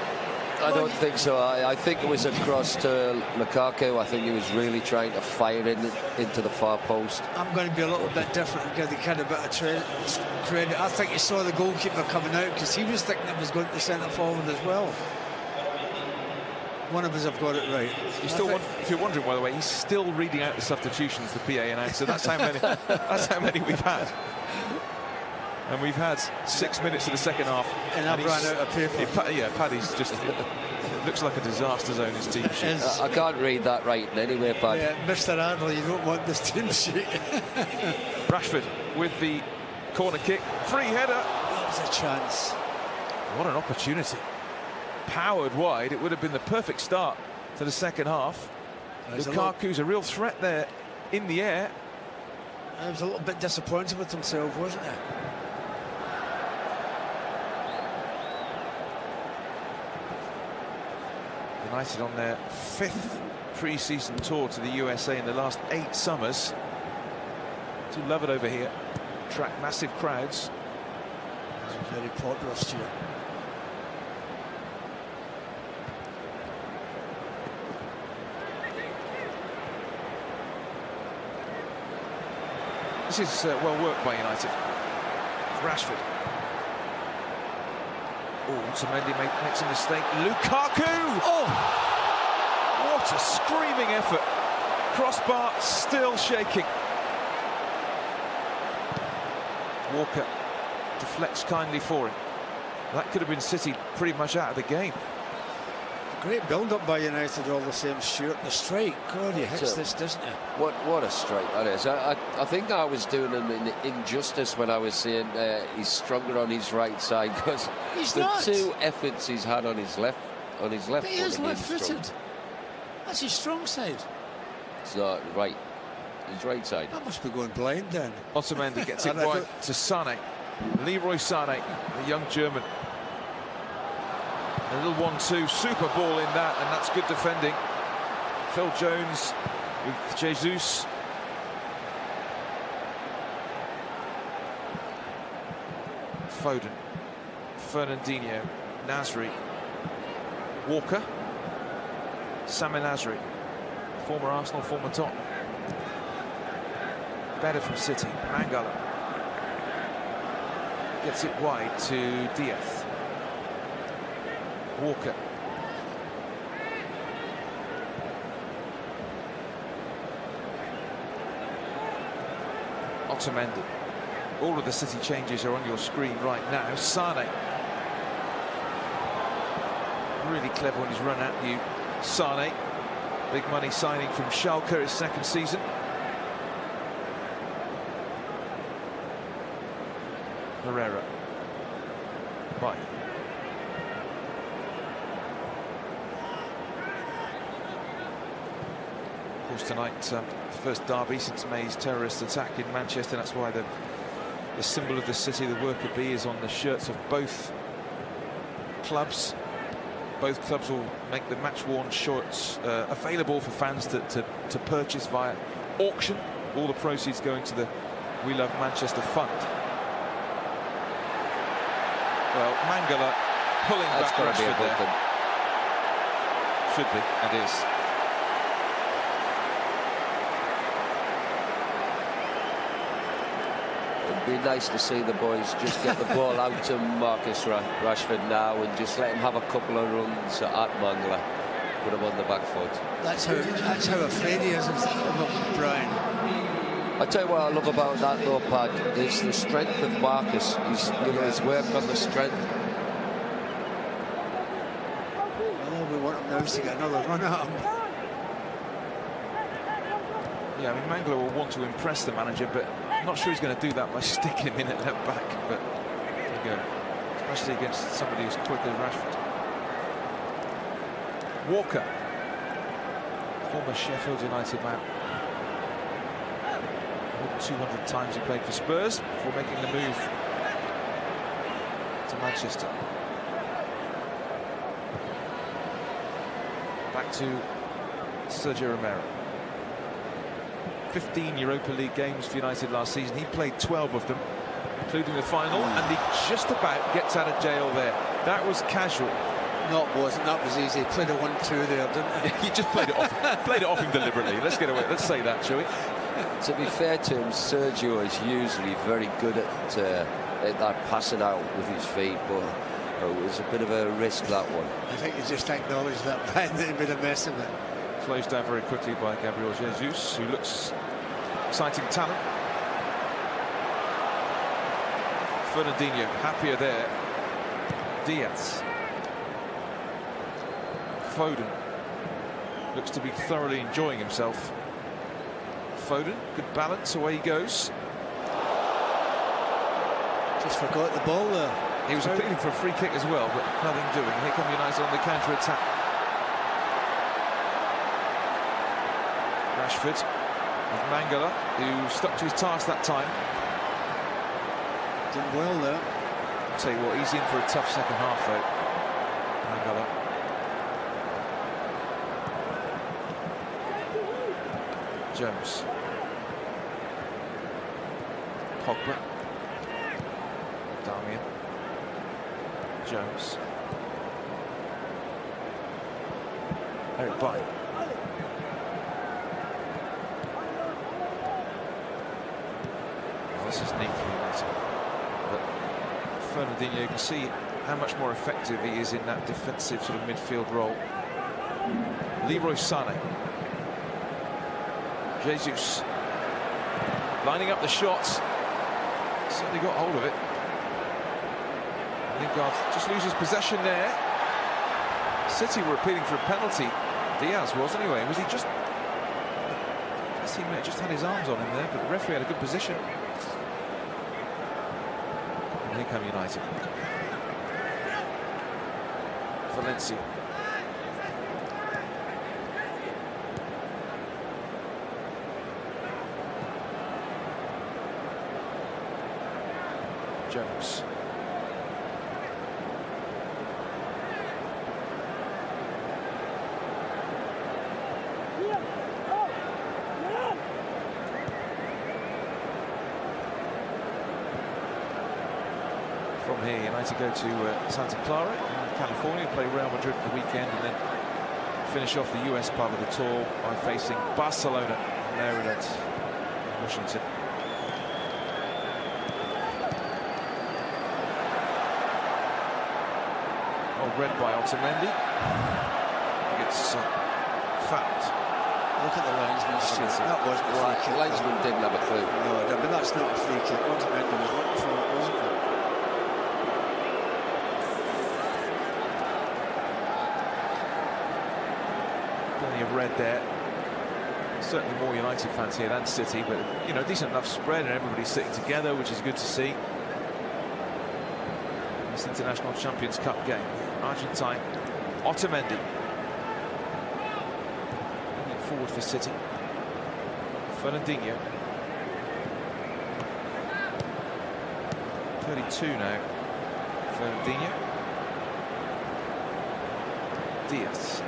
I don't think so. I think it was a cross to Lukaku. I think he was really trying to fire into the far post. I'm going to be a little bit different and give the kid a bit of credit. I think he saw the goalkeeper coming out because he was thinking it was going to centre forward as well. One of us have got it right. If you're wondering, by the way, he's still reading out the substitutions the PA announced. So that's how many. That's how many we've had. And we've had 6 minutes of the second half. And I've run out of paper. Paddy's just looks like a disaster zone, his team sheet. I can't read that right in any way, Paddy. Yeah, Mr. Adler, you don't want this team sheet. Rashford with the corner kick. Free header. That was a chance. What an opportunity. Powered wide. It would have been the perfect start to the second half. Lukaku's a real threat there in the air. He was a little bit disappointed with himself, wasn't he? United on their 5th pre-season tour to the USA in the last 8 summers. Do love it over here. Attract massive crowds. It's very popular, Stuart. This is well worked by United. Rashford. Oh, Otamendi makes a mistake. Lukaku! Oh! What a screaming effort. Crossbar still shaking. Walker deflects kindly for him. That could have been City pretty much out of the game. Great build-up by United all the same, Stuart. The strike, God, he hits this, doesn't he? What a strike that is. I think I was doing him an injustice when I was saying he's stronger on his right side, because the 2 efforts he's had on his left foot. He is left-footed. That's his strong side. It's not right. His right side. That must be going blind then. Otamendi gets it wide to Sané. Leroy Sané, the young German. A little 1-2, super ball in that, and that's good defending. Phil Jones with Jesus. Foden, Fernandinho, Nasri, Walker, Samir Nasri, former Arsenal, former Tottenham. Better from City, Mangala gets it wide to Diaz. Walker. Otamendi. All of the City changes are on your screen right now. Sané. Really clever when he's run at you. Sané. Big money signing from Schalke, his second season. Herrera. Right. Of course, tonight, the first derby since May's terrorist attack in Manchester. That's why the symbol of the city, the worker bee, is on the shirts of both clubs. Both clubs will make the match-worn shorts available for fans to purchase via auction. All the proceeds going to the We Love Manchester Fund. Well, Mangala pulling That's back Rashford there. Should be, and is. It'd be nice to see the boys just get the ball out to Marcus Rashford now and just let him have a couple of runs at Mangala. Put him on the back foot. That's how afraid he is of Brian. I tell you what I love about that though, Pat, is the strength of Marcus. He's, his work on the strength. All we want him now is to get another run at him. Yeah, I mean, Mangala will want to impress the manager, but I'm not sure he's going to do that by sticking him in at left back. But there you go, especially against somebody who's quick as Rashford. Walker, former Sheffield United man. 200 times he played for Spurs before making the move to Manchester. Back to Sergio Romero. 15 Europa League games for United last season. He played 12 of them, including the final, and he just about gets out of jail there. That was casual. Wasn't. That was easy. He played a 1-2 there, didn't he? He just played it off. Played it off him deliberately. Let's get away. Let's say that, shall we? To be fair to him, Sergio is usually very good at that passing out with his feet, but it was a bit of a risk, that one. I think he just acknowledged that Brian that he made a mess of it. Closed down very quickly by Gabriel Jesus, who looks exciting talent. Fernandinho happier there. Diaz. Foden looks to be thoroughly enjoying himself. Foden, good balance, away he goes. Just forgot the ball there. He was appealing for a free kick as well, but nothing doing. Here come United on the counter-attack. Rashford with Mangala, who stuck to his task that time. Did well there. I'll tell you what, he's in for a tough second half, though. Mangala. Jones. Pogba. Darmian. Jones. Eric Bailly. Well, this is neat for United. But Fernandinho, you can see how much more effective he is in that defensive sort of midfield role. Leroy Sané. Jesus lining up the shots. Certainly got hold of it. Lingard just loses possession there. City were appealing for a penalty. Diaz was anyway. Was he just... His teammate just had his arms on him there, but the referee had a good position. And here come United. Valencia. Jones. From here, United go to Santa Clara in California, play Real Madrid for the weekend, and then finish off the US part of the tour by facing Barcelona there at Washington. Oh, read by Otamendi. He gets fouled. Look at the linesman, Stuart. That wasn't a free kick. Linesman didn't have a clue. No, but that's not a free kick. Otamendi was looking for it, wasn't it? Plenty of red there. Certainly more United fans here than City, but you know, decent enough spread and everybody's sitting together, which is good to see. This International Champions Cup game. Argentine Otamendi. Moving forward for City. Fernandinho. 32 now. Fernandinho. Diaz.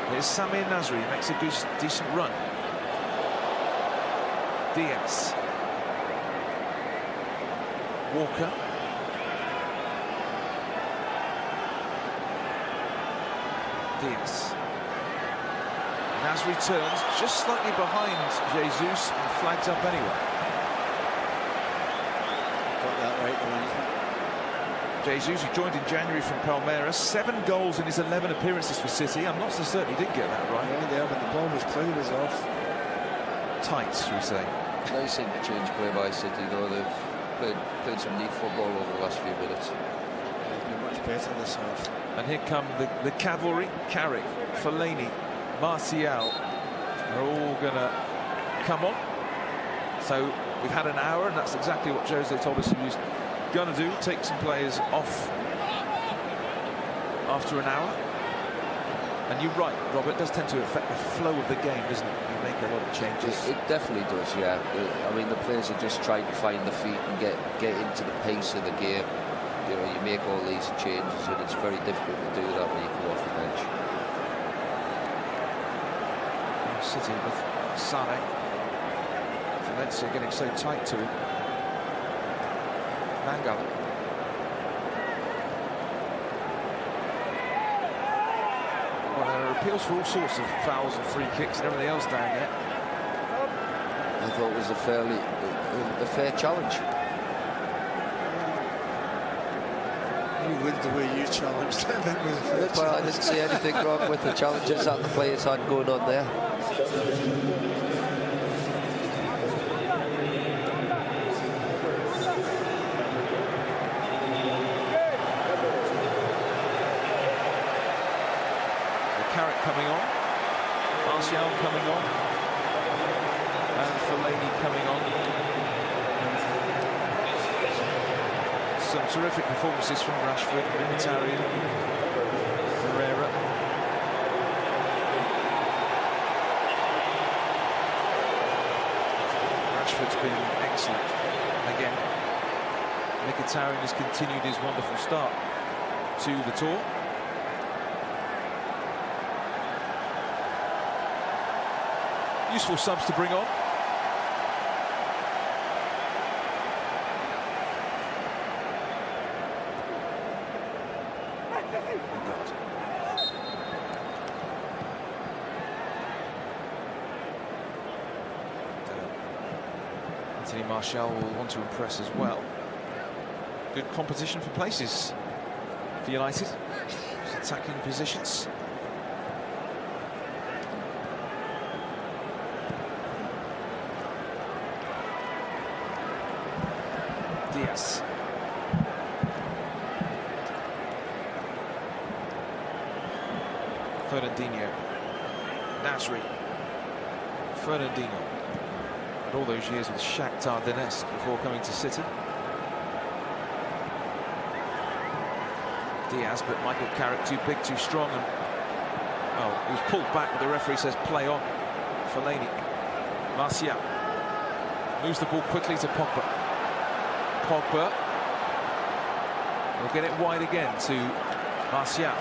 Here's Samir Nasri, makes a good, decent run. Diaz. Walker. Diaz. Nasri turns just slightly behind Jesus and flags up anyway. Got that right, the linesman. Jesus, who joined in January from Palmeiras, 7 goals in his 11 appearances for City. I'm not so certain he did get that right. Yeah, there, but the ball was clear, was off. Tight, should we say. Nice interchange play by City, though. They've played some neat football over the last few minutes. They've been much better this half. And here come the cavalry. Carrick, Fellaini, Martial are all going to come on. So we've had an hour, and that's exactly what Jose told us he was going to do. Take some players off after an hour. And you're right, Robert, it does tend to affect the flow of the game, doesn't it? You make a lot of changes. It definitely does, yeah. I mean, the players are just trying to find the feet and get into the pace of the game. You know, you make all these changes, and it's very difficult to do that when you come off the bench. City with Sané. Valencia getting so tight to him. Mangala. Well, there are appeals for all sorts of fouls and free kicks and everything else down there. I thought it was a fair challenge. You would the way you challenged him. It was a fair Well, I challenge. didn't see anything wrong with the challenges that the players had going on there. Carrick coming on, Martial coming on, and Fellaini coming on. Some terrific performances from Rashford, Mkhitaryan, Herrera. Rashford's been excellent again. Mkhitaryan has continued his wonderful start to the tour. Useful subs to bring on. Anthony Martial will want to impress as well. Good competition for places for United. Attacking positions. Diaz. Fernandinho. Nasri. Fernandinho. And all those years with Shakhtar Donetsk before coming to City. Diaz, but Michael Carrick too big, too strong, and well, he was pulled back, but the referee says play on. Fellaini. Martial moves the ball quickly to Pogba. Pogba will get it wide again to Martial.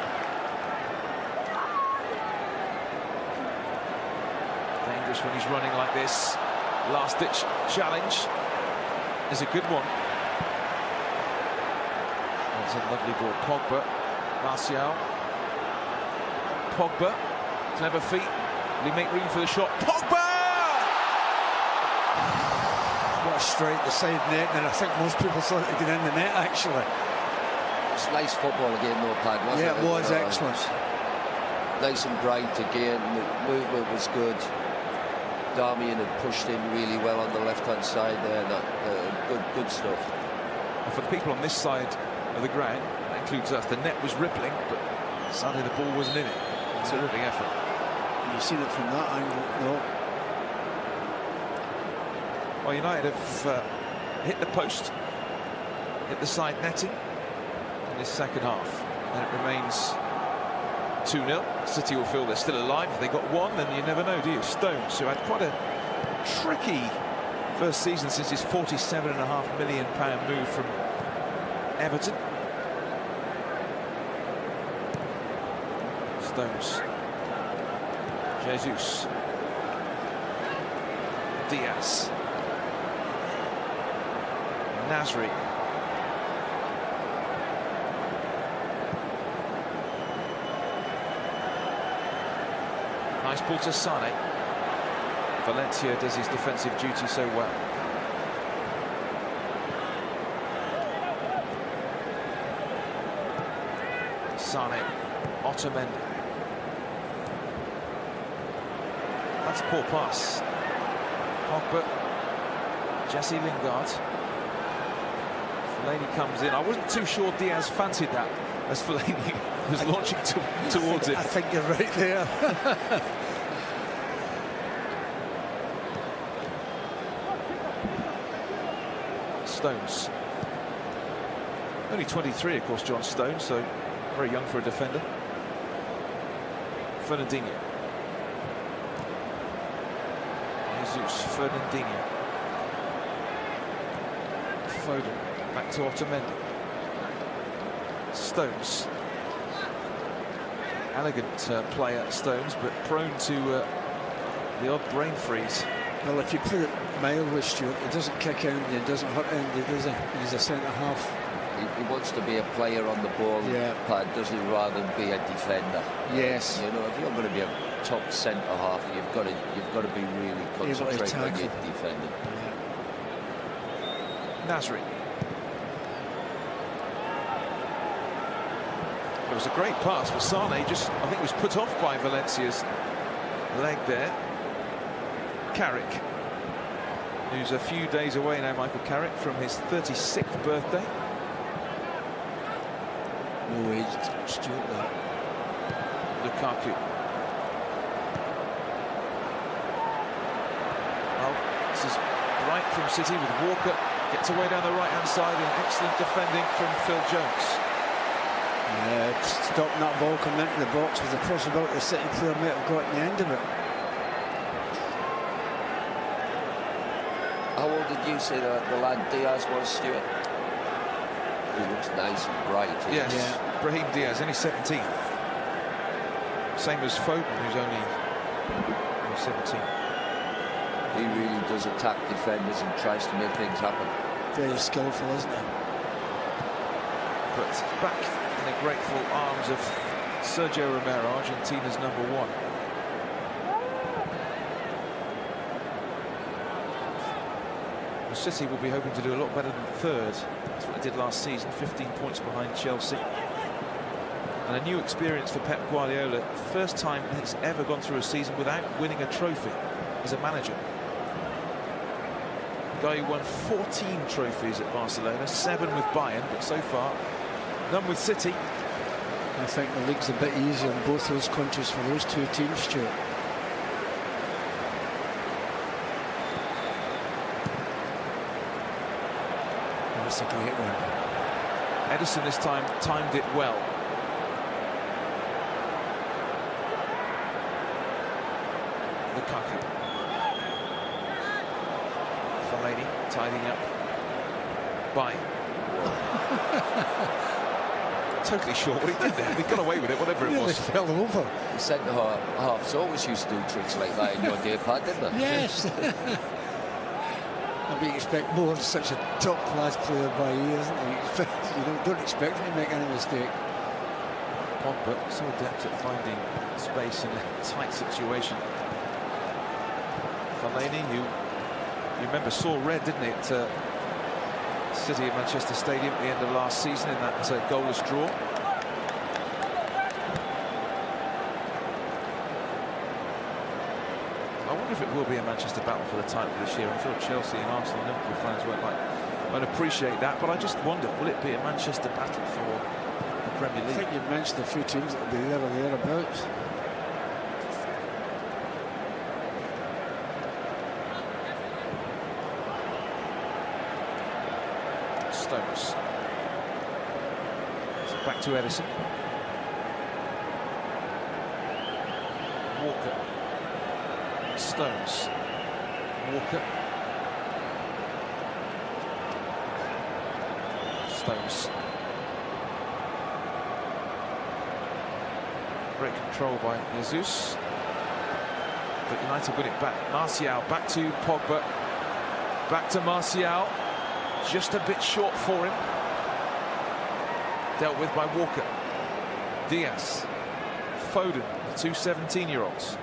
Dangerous when he's running like this. Last-ditch challenge is a good one. That's a lovely ball. Pogba, Martial. Pogba, clever feet. Will he make room for the shot? Pogba! What a strike the side net, and I think most people thought it would get in the net, actually. It's nice football again, though, Pad, wasn't it? Yeah, it was excellent. Nice and bright again. The movement was good. Darmian had pushed in really well on the left-hand side there. Good stuff. And for the people on this side of the ground, that includes us, the net was rippling, but sadly the ball wasn't in it. Terrific effort. You've seen it from that angle, no. Well, United have hit the post, hit the side netting in this second half, and it remains 2-0. City will feel they're still alive. If they got one, then you never know, do you? Stones, who had quite a tricky first season since his £47.5 million move from Everton. Stones. Jesus. Diaz. Nasri. Nice ball to Sane. Valencia does his defensive duty so well. Sane. Otamendi. That's a poor pass. Pogba. Jesse Lingard. Fellaini comes in. I wasn't too sure Diaz fancied that as Fellaini was launching towards it. I think you're right there. Stones. Only 23, of course, John Stones, so very young for a defender. Fernandinho. Jesus, Fernandinho. Foden, back to Otamendi. Stones. Elegant player, Stones, but prone to the odd brain freeze. Well, if you put it mildly, Stuart, he doesn't kick Andy, he doesn't hurt Andy, does he? He's a centre-half. He wants to be a player on the ball, yeah. Pad, doesn't he, rather than be a defender. Yes. You know, if you're going to be a top centre-half, you've got to be really concentrating on your defending. Yeah. Nasri. It was a great pass for Sane, just I think it was put off by Valencia's leg there. Carrick, who's a few days away now, Michael Carrick, from his 36th birthday. No age, Stuart, that. Lukaku. Well, this is bright from City with Walker, gets away down the right-hand side, and excellent defending from Phil Jones. Yeah, stopping that ball coming into the box with the possibility the City player might have got the end of it. How old did you say the lad Diaz was, Stuart? He looks nice and bright. Yes, yeah. Brahim Diaz, only 17. Same as Foden, who's only 17. He really does attack defenders and tries to make things happen. Very skillful, isn't he? But back in the grateful arms of Sergio Romero, Argentina's #1. City will be hoping to do a lot better than third. That's what they did last season, 15 points behind Chelsea. And a new experience for Pep Guardiola. First time he's ever gone through a season without winning a trophy as a manager. The guy who won 14 trophies at Barcelona, 7 with Bayern, but so far none with City. I think the league's a bit easier in both those countries for those two teams, Stuart. That's a great one. Edison this time timed it well. Lukaku. Fellaini tidying up by. Totally short what he did there. He got away with it, whatever it was. Fell over. The centre halves always used to do tricks like that in your day, Pat, didn't they? Yes. I mean, you expect more of such a top-class player by you, isn't it? You don't expect him to make any mistake. Pogba so adept at finding space in a tight situation. Fellaini, who you remember saw red, didn't he, at City of Manchester Stadium at the end of last season in that goalless draw. I wonder if it will be a Manchester battle for the title this year. I'm sure Chelsea and Arsenal and Liverpool fans won't appreciate that, but I just wonder, will it be a Manchester battle for the Premier League? I think you've mentioned a few teams that will be there or thereabouts. Stones. So back to Edison. Walker. Stones. Walker. Stones. Great control by Jesus. But United win it back. Martial back to Pogba. Back to Martial. Just a bit short for him. Dealt with by Walker. Diaz. Foden, the two 17-year-olds.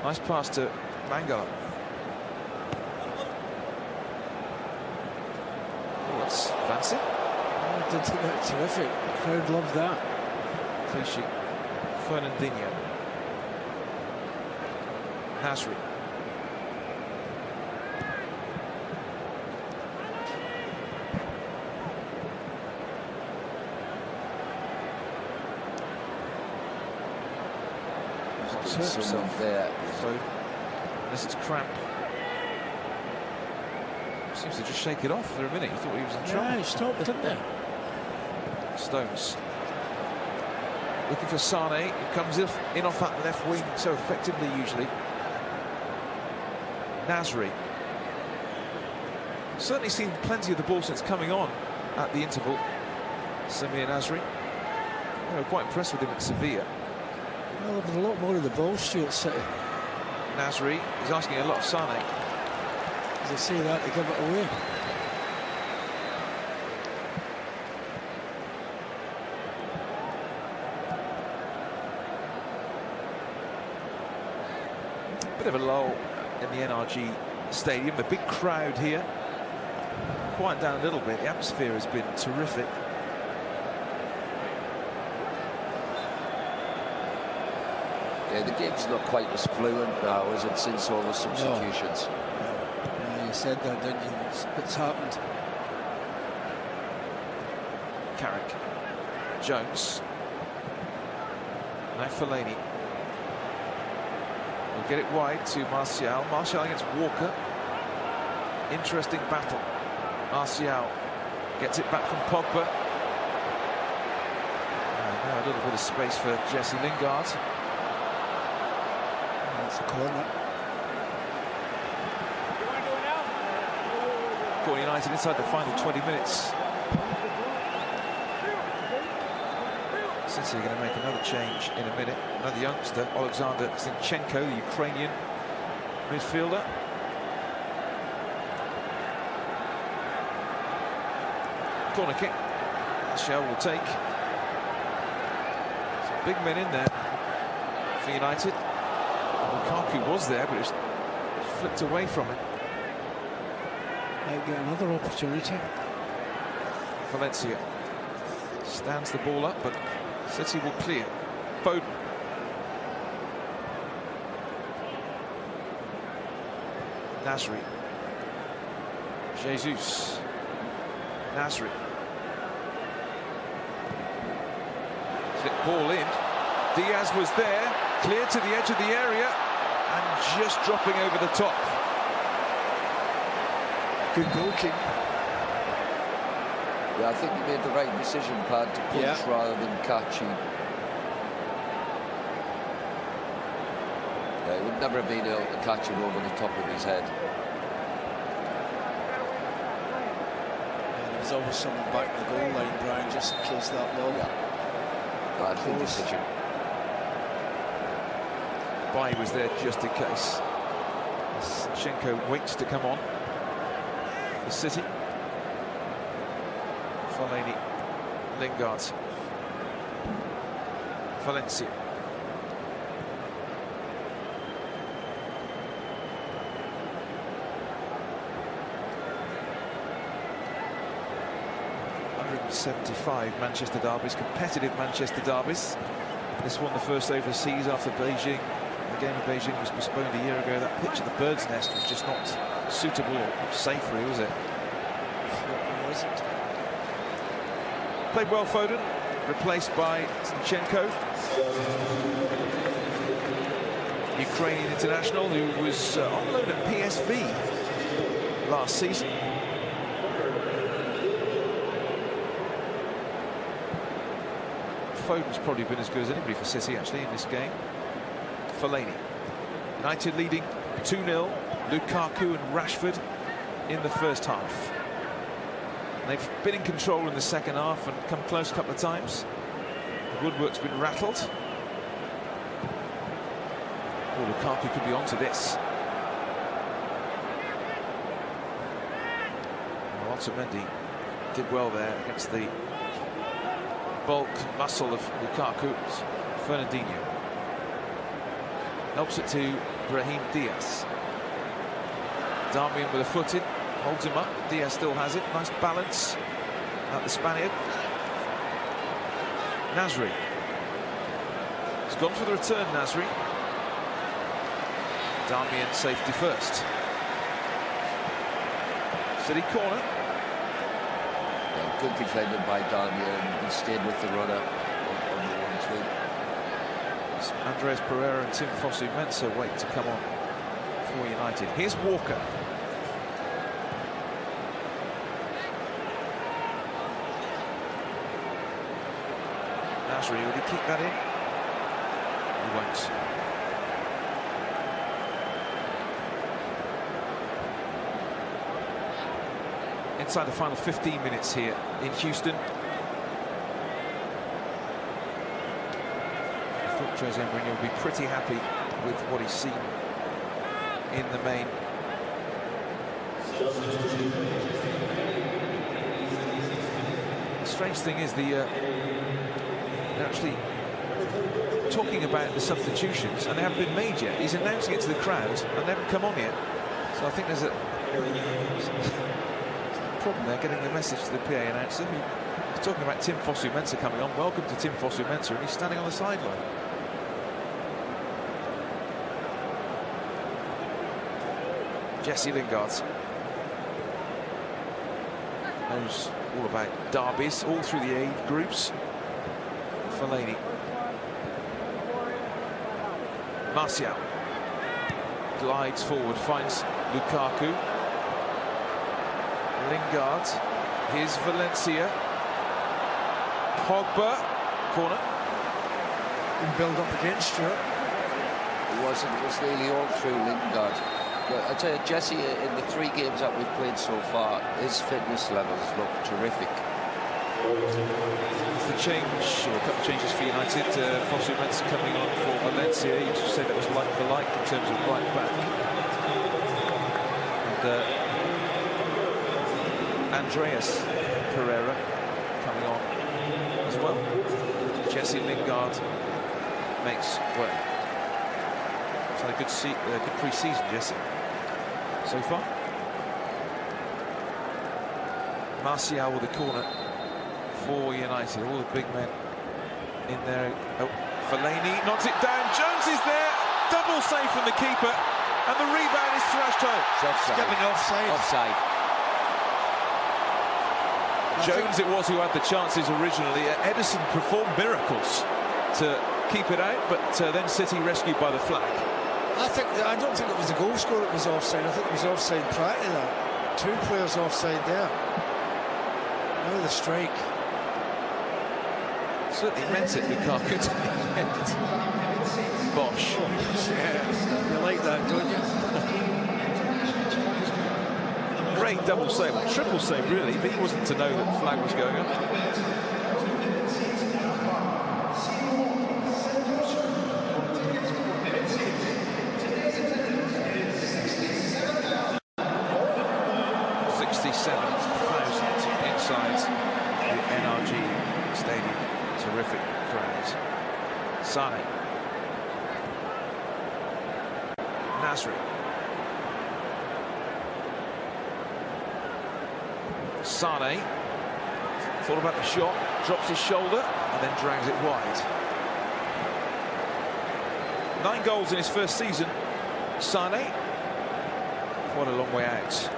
Nice pass to Mangala. Oh, that's fancy. Oh, that's terrific. Crowd loved that. Clichy. Fernandinho. Nasri. Himself there. So this is cramp. Seems to just shake it off for a minute. He thought he was in trouble. Yeah, he stopped, didn't he? Stones looking for Sane, who comes in off that left wing so effectively usually. Nasri. Certainly seen plenty of the ball since coming on at the interval. Samir Nasri. They were quite impressed with him at Sevilla. Well, there was a lot more of the ball, Stuart City. Nasri is asking a lot of Sane. As they say that, they give it away. Bit of a lull in the NRG Stadium. The big crowd here. Quiet down a little bit. The atmosphere has been terrific. Yeah, the game's not quite as fluent now as it since all the substitutions. No. Yeah, you said that, didn't you? It's happened. Carrick. Jones. Now Fellaini. We'll get it wide to Martial. Martial against Walker. Interesting battle. Martial gets it back from Pogba. Now a little bit of space for Jesse Lingard. That's a corner. Caught United inside the final 20 minutes. City are going to make another change in a minute. Another youngster, Alexander Zinchenko, the Ukrainian midfielder. Corner kick. Martial will take. Some big men in there for United. Lukaku was there, but it was flicked away from him. Might get another opportunity. Valencia stands the ball up, but City will clear. Foden. Nasri. Jesus. Nasri. Flip ball in. Diaz was there, clear to the edge of the area, and just dropping over the top. Good goal kick. Yeah, I think he made the right decision, Pad, to punch rather than catch. Yeah, he would never have been able to catch him over the top of his head. Yeah, there's always someone back the goal line, Brian, just in case that ball. Bad decision. Bai was there just in case. Zinchenko waits to come on for City. Fellaini, Lingard, Valencia. '75 Manchester derbies, competitive Manchester derbies. This one the first overseas after Beijing. The game of Beijing was postponed a year ago. That pitch at the Bird's Nest was just not suitable or safe, really, was it? It wasn't. Played well, Foden, replaced by Zinchenko. Ukrainian international who was on loan at PSV last season. Foden's probably been as good as anybody for City, actually, in this game. Fellaini. United leading 2-0. Lukaku and Rashford in the first half. They've been in control in the second half and come close a couple of times. The woodwork's been rattled. Oh, Lukaku could be onto this. Well, Otamendi did well there against the bulk muscle of Lukaku. Fernandinho helps it to Brahim Diaz. Darmian with a foot in, holds him up. Diaz still has it. Nice balance at the Spaniard. Nasri. He's gone for the return, Nasri. Darmian safety first. City corner. Yeah, good defended by Darmian and stayed with the runner on the 1-2. Andreas Pereira and Tim Fosu-Mensah wait to come on for United. Here's Walker. Nasri, will he keep that in? He won't. Inside the final 15 minutes here in Houston. I thought Jose Mourinho will be pretty happy with what he's seen in the main. The strange thing is they're actually talking about the substitutions and they haven't been made yet. He's announcing it to the crowd and they haven't come on yet. So I think there's a problem there getting the message to the PA announcer who's talking about Tim Fosu-Mensah coming on. Welcome to Tim Fosu-Mensah, and he's standing on the sideline. Jesse Lingard knows all about derbies, all through the age groups. Fellaini. Martial glides forward, finds Lukaku. Lingard. Here's Valencia. Pogba. Corner. And build up against Stuart. It was nearly all through Lingard. But I tell you, Jesse, in the 3 games that we've played so far, his fitness levels look terrific. It's the change, or a couple of changes for United. Fosu-Mensah coming on for Valencia. You just said that was like for like in terms of right back. And Andreas Pereira coming on as well. Jesse Lingard makes work. It's had a good pre-season, Jesse, so far. Martial with the corner for United. All the big men in there. Oh, Fellaini knocks it down. Jones is there. Double save from the keeper. And the rebound is thrashed home. Offside. Getting offside. Offside. Jones it was who had the chances originally. Ederson performed miracles to keep it out, but then City rescued by the flag. I don't think it was the goal scorer that was offside. I think it was offside prior to that. 2 players offside there. Now the strike. Certainly meant it, Lukaku. Bosh. Yeah, you like that, don't you? Great double save, or triple save really, but he wasn't to know that the flag was going up. Inside the NRG Stadium. Terrific crowds. Sane. Nasri. Sane. Thought about the shot, drops his shoulder and then drags it wide. 9 goals in his first season. Sane. Quite a long way out.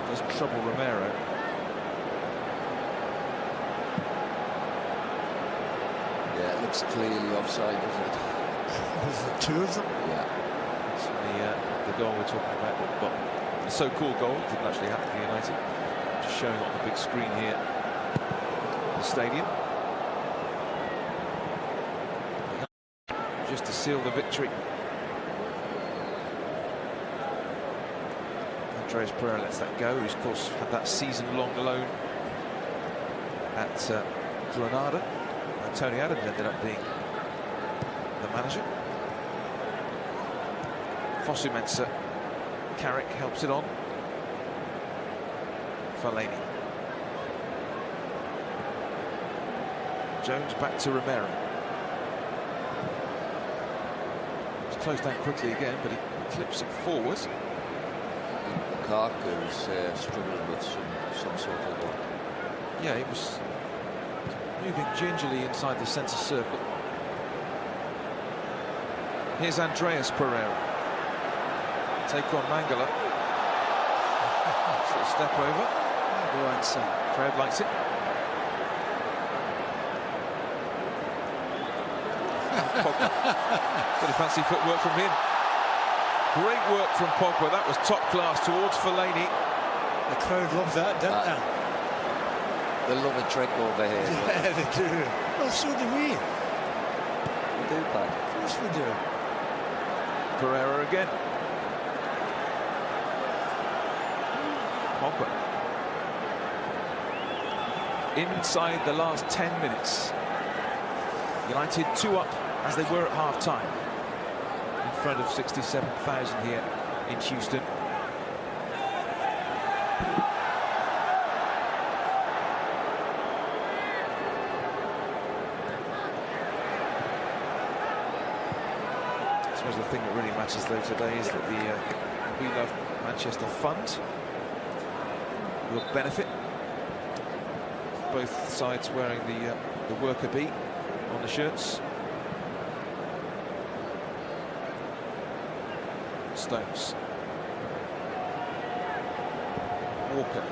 Doesn't trouble Romero. Yeah, it looks clearly offside, doesn't it? Was it 2 of them? Yeah. It's the goal we're talking about. Well, the so-called goal didn't actually happen for United. Just showing on the big screen here. The stadium. Just to seal the victory. Andreas Pereira lets that go. He's, of course, had that season-long loan at Granada. And Tony Adams ended up being the manager. Fosu Mensah. Carrick helps it on. Fellaini. Jones back to Romero. It's closed down quickly again, but he clips it forward. Lukaku's struggling with some sort of look. Yeah, he was moving gingerly inside the centre circle. Here's Andreas Pereira. Take on Mangala. Little step over. Go on, son. Crowd likes it. Pogba. Bit of fancy footwork from him. Great work from Pogba. That was top class towards Fellaini. The crowd loved that, didn't they? They love a trick over here. Yeah, they do. Well, so do we. We do, Pat. Of course we do. Pereira again. Pogba. Inside the last 10 minutes. United 2 up as they were at half-time. In front of 67,000 here in Houston. I suppose the thing that really matters though today is that the We Love Manchester Fund will benefit. Both sides wearing the worker bee on the shirts. Stones. Walker.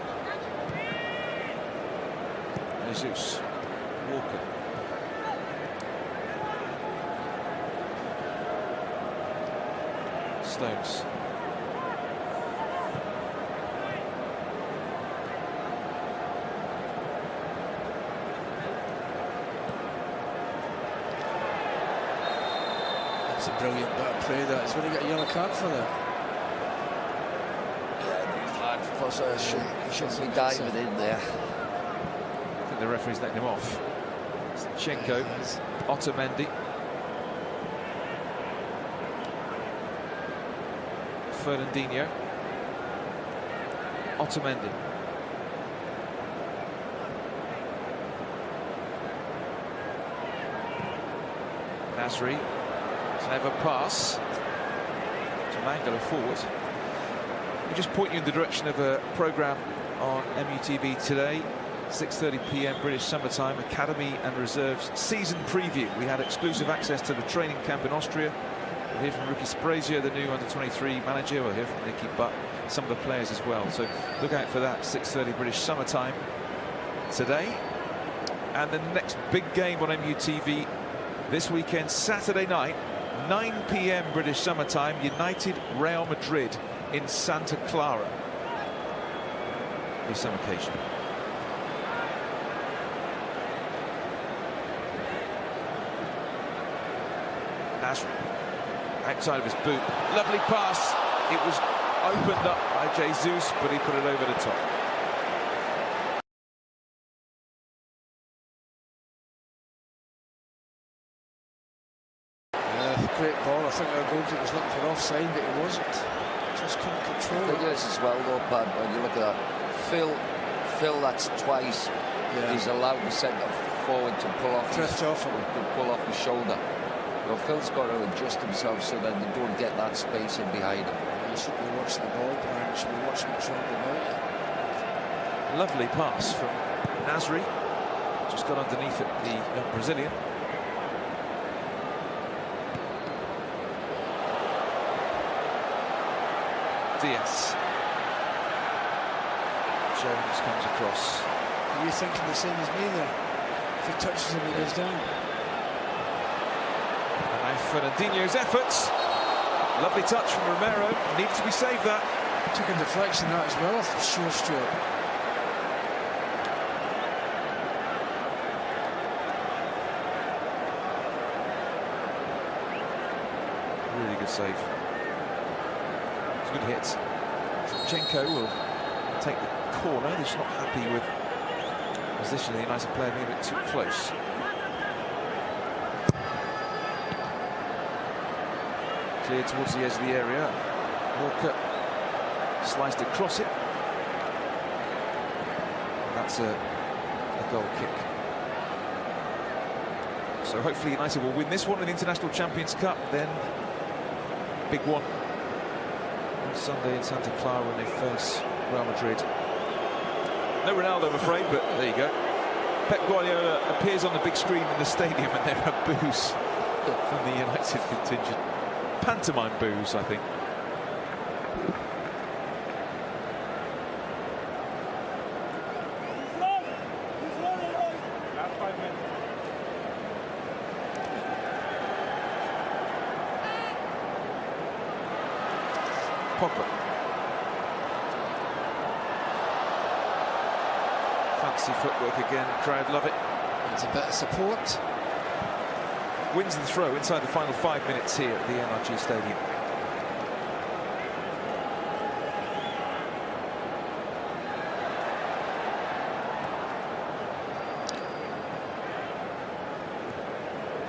Jesus. Walker. Stones. That's a brilliant bit of play, that. He's going to get a yellow card for that. Shouldn't be diving in there. I think the referee's letting him off. Zinchenko, Otamendi. Fernandinho. Otamendi. Nasri. Clever pass to Mangala forward. We just point you in the direction of a programme on MUTV today, 6:30 p.m. British Summertime, Academy and Reserves season preview. We had exclusive access to the training camp in Austria. We'll hear from Ricky Sprazio, the new under-23 manager. We'll hear from Nicky Butt, some of the players as well. So look out for that, 6:30 British Summertime today. And the next big game on MUTV this weekend, Saturday night, 9 p.m. British Summertime, United Real Madrid in Santa Clara. Be some occasion. Nasri, outside of his boot, lovely pass. It was opened up by Jesus, but he put it over the top. Great ball. I think our goalkeeper was looking for offside, but he wasn't. Just couldn't control I think it. this as well, though, Pat, when you look at that. Phil, that's twice. Yeah. He's allowed the centre forward to pull off his shoulder. You know, Phil's got to adjust himself so that they don't get that space in behind him. You should be watching the ball, Brian. You should be watching what's wrong about it. Lovely pass from Nasri. Just got underneath it, the young Brazilian. Diaz. Jones comes across. Are you thinking the same as me there? If he touches him, he goes down. And now Fernandinho's efforts. Lovely touch from Romero. Needed to be saved that. Took a deflection that as well off Shaw Stewart. Really good save. It's a good hit. Zinchenko will take the corner. He's not happy with the position of the United player being a bit too close. Cleared towards the edge of the area. Walker sliced across it. And that's a goal kick. So hopefully United will win this one in the International Champions Cup. Then big one on Sunday in Santa Clara when they face Real Madrid. No Ronaldo, I'm afraid, but there you go. Pep Guardiola appears on the big screen in the stadium and there are boos from the United contingent. Pantomime boos, I think. Pogba. Fancy footwork again, crowd love it. It's a bit of support. Wins the throw inside the final 5 minutes here at the NRG Stadium.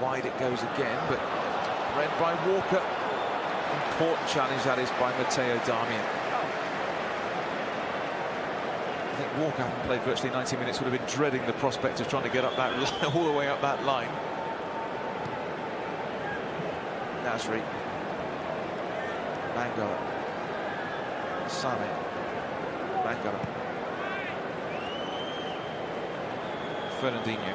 Wide it goes again, but read by Walker. Important challenge that is by Matteo Darmian. I think Walker, having played virtually 90 minutes, would have been dreading the prospect of trying to get up that all the way up that line. Nasri, Mangala, Sane, Mangala, Fernandinho.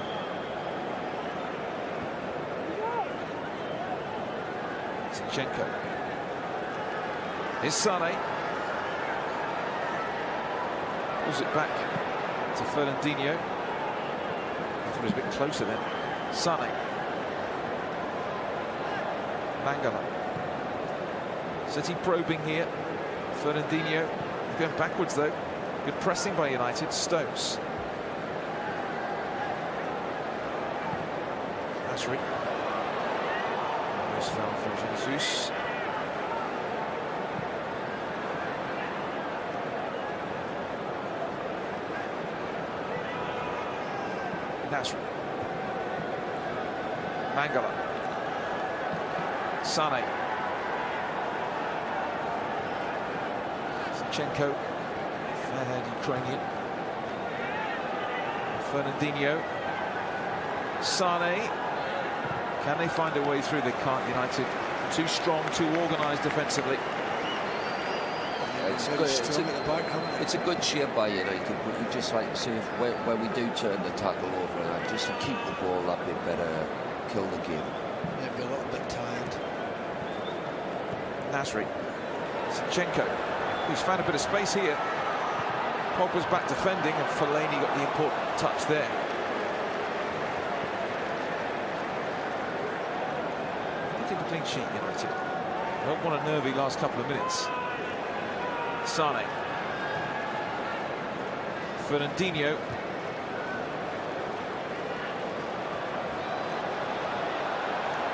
Zinchenko. Here's Sane. Pulls it back to Fernandinho. I thought he was a bit closer then. Sane. Mangala. City probing here. Fernandinho going backwards though. Good pressing by United. Stones. Nasri. Nice foul for Jesus. Nasri. Mangala. Sane. Zinchenko. Fair-haired Ukrainian. Fernandinho. Sane. Can they find a way through? They can't. United too strong, too organised defensively. Yeah, it's a good sheer by United, but we just like to see if when we do turn the tackle over, just to keep the ball that bit better, kill the game. Maybe a little bit tired. Nasri. Zinchenko, who's found a bit of space here. Pogba's back defending, and Fellaini got the important touch there. Looking to clean sheet, United. Don't want a nervy last couple of minutes. Sane. Fernandinho.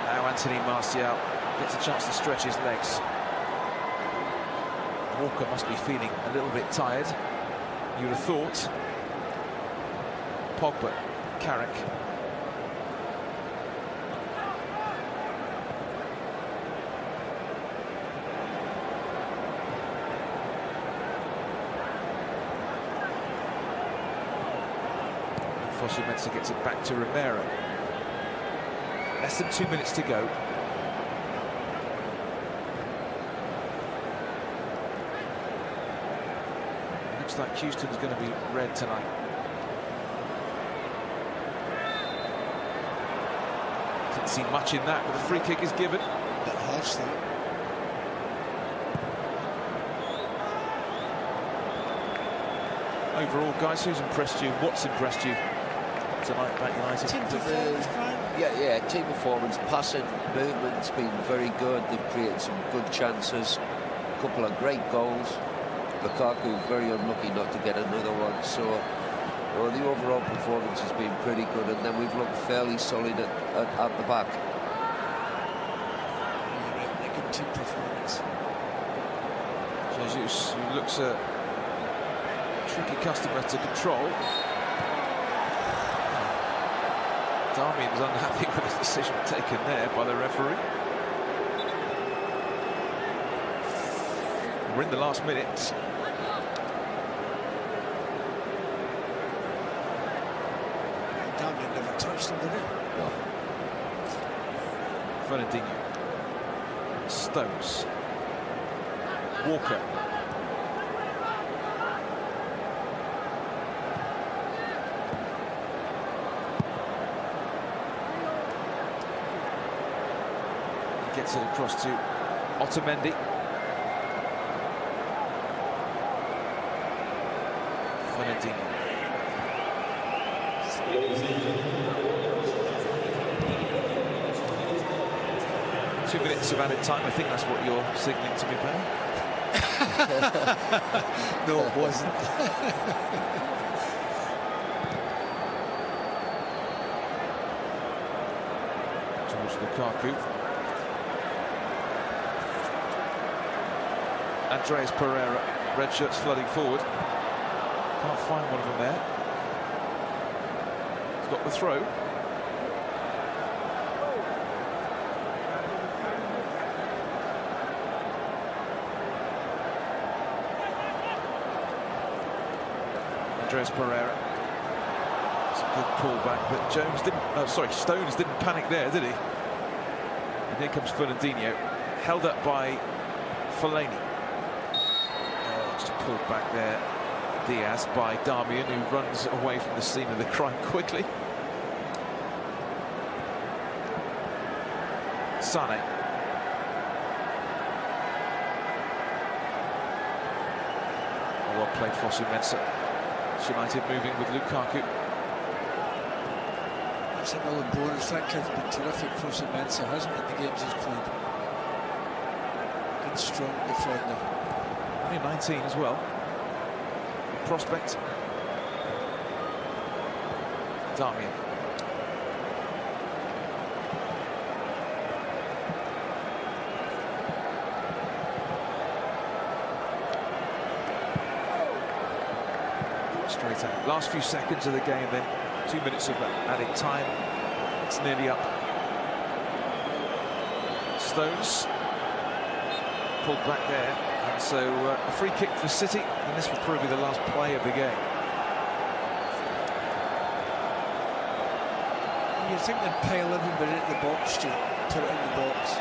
Now Anthony Martial gets a chance to stretch his legs. Walker must be feeling a little bit tired. You would have thought. Pogba, Carrick. Fosu-Mensah gets it back to Romero. Less than 2 minutes to go. Looks like Houston's going to be red tonight. Didn't see much in that, but the free kick is given. Bit harsh, though. Overall, guys, who's impressed you? What's impressed you tonight at United? Team performance, Brian? Yeah, team performance, passing, movement's been very good. They've created some good chances, a couple of great goals. Lukaku very unlucky not to get another one. So the overall performance has been pretty good, and then we've looked fairly solid at the back. A good team performance. Jesus, who looks a tricky customer to control. Darmian was unhappy with the decision taken there by the referee. We're in the last minute. Darmian never touched him, did he? No. Fernandinho. Stones. Walker. Gets it across to Otamendi. Fernandinho. 2 minutes of added time. I think that's what you're signalling to me, Benny. No, it wasn't. Towards Lukaku. Andreas Pereira, red shirts flooding forward. Can't find one of them there. He's got the throw. Andreas Pereira. It's a good pullback, but Stones didn't panic there, did he? And here comes Fernandinho, held up by Fellaini. Just pulled back there, Diaz, by Darmian, who runs away from the scene of the crime quickly. Sane. Well played, Fosu-Mensah. United moving with Lukaku. That's another bonus. That kid's been terrific for Fosu-Mensah, hasn't it, in the games he's played? Good, strong defender. Only 19 as well. Prospect. Darmian. Straight out. Last few seconds of the game, then 2 minutes of added time. It's nearly up. Stones pulled back there. And so a free kick for City, and this will probably be the last play of the game. You think they'd pile everybody at the box to put it in the box.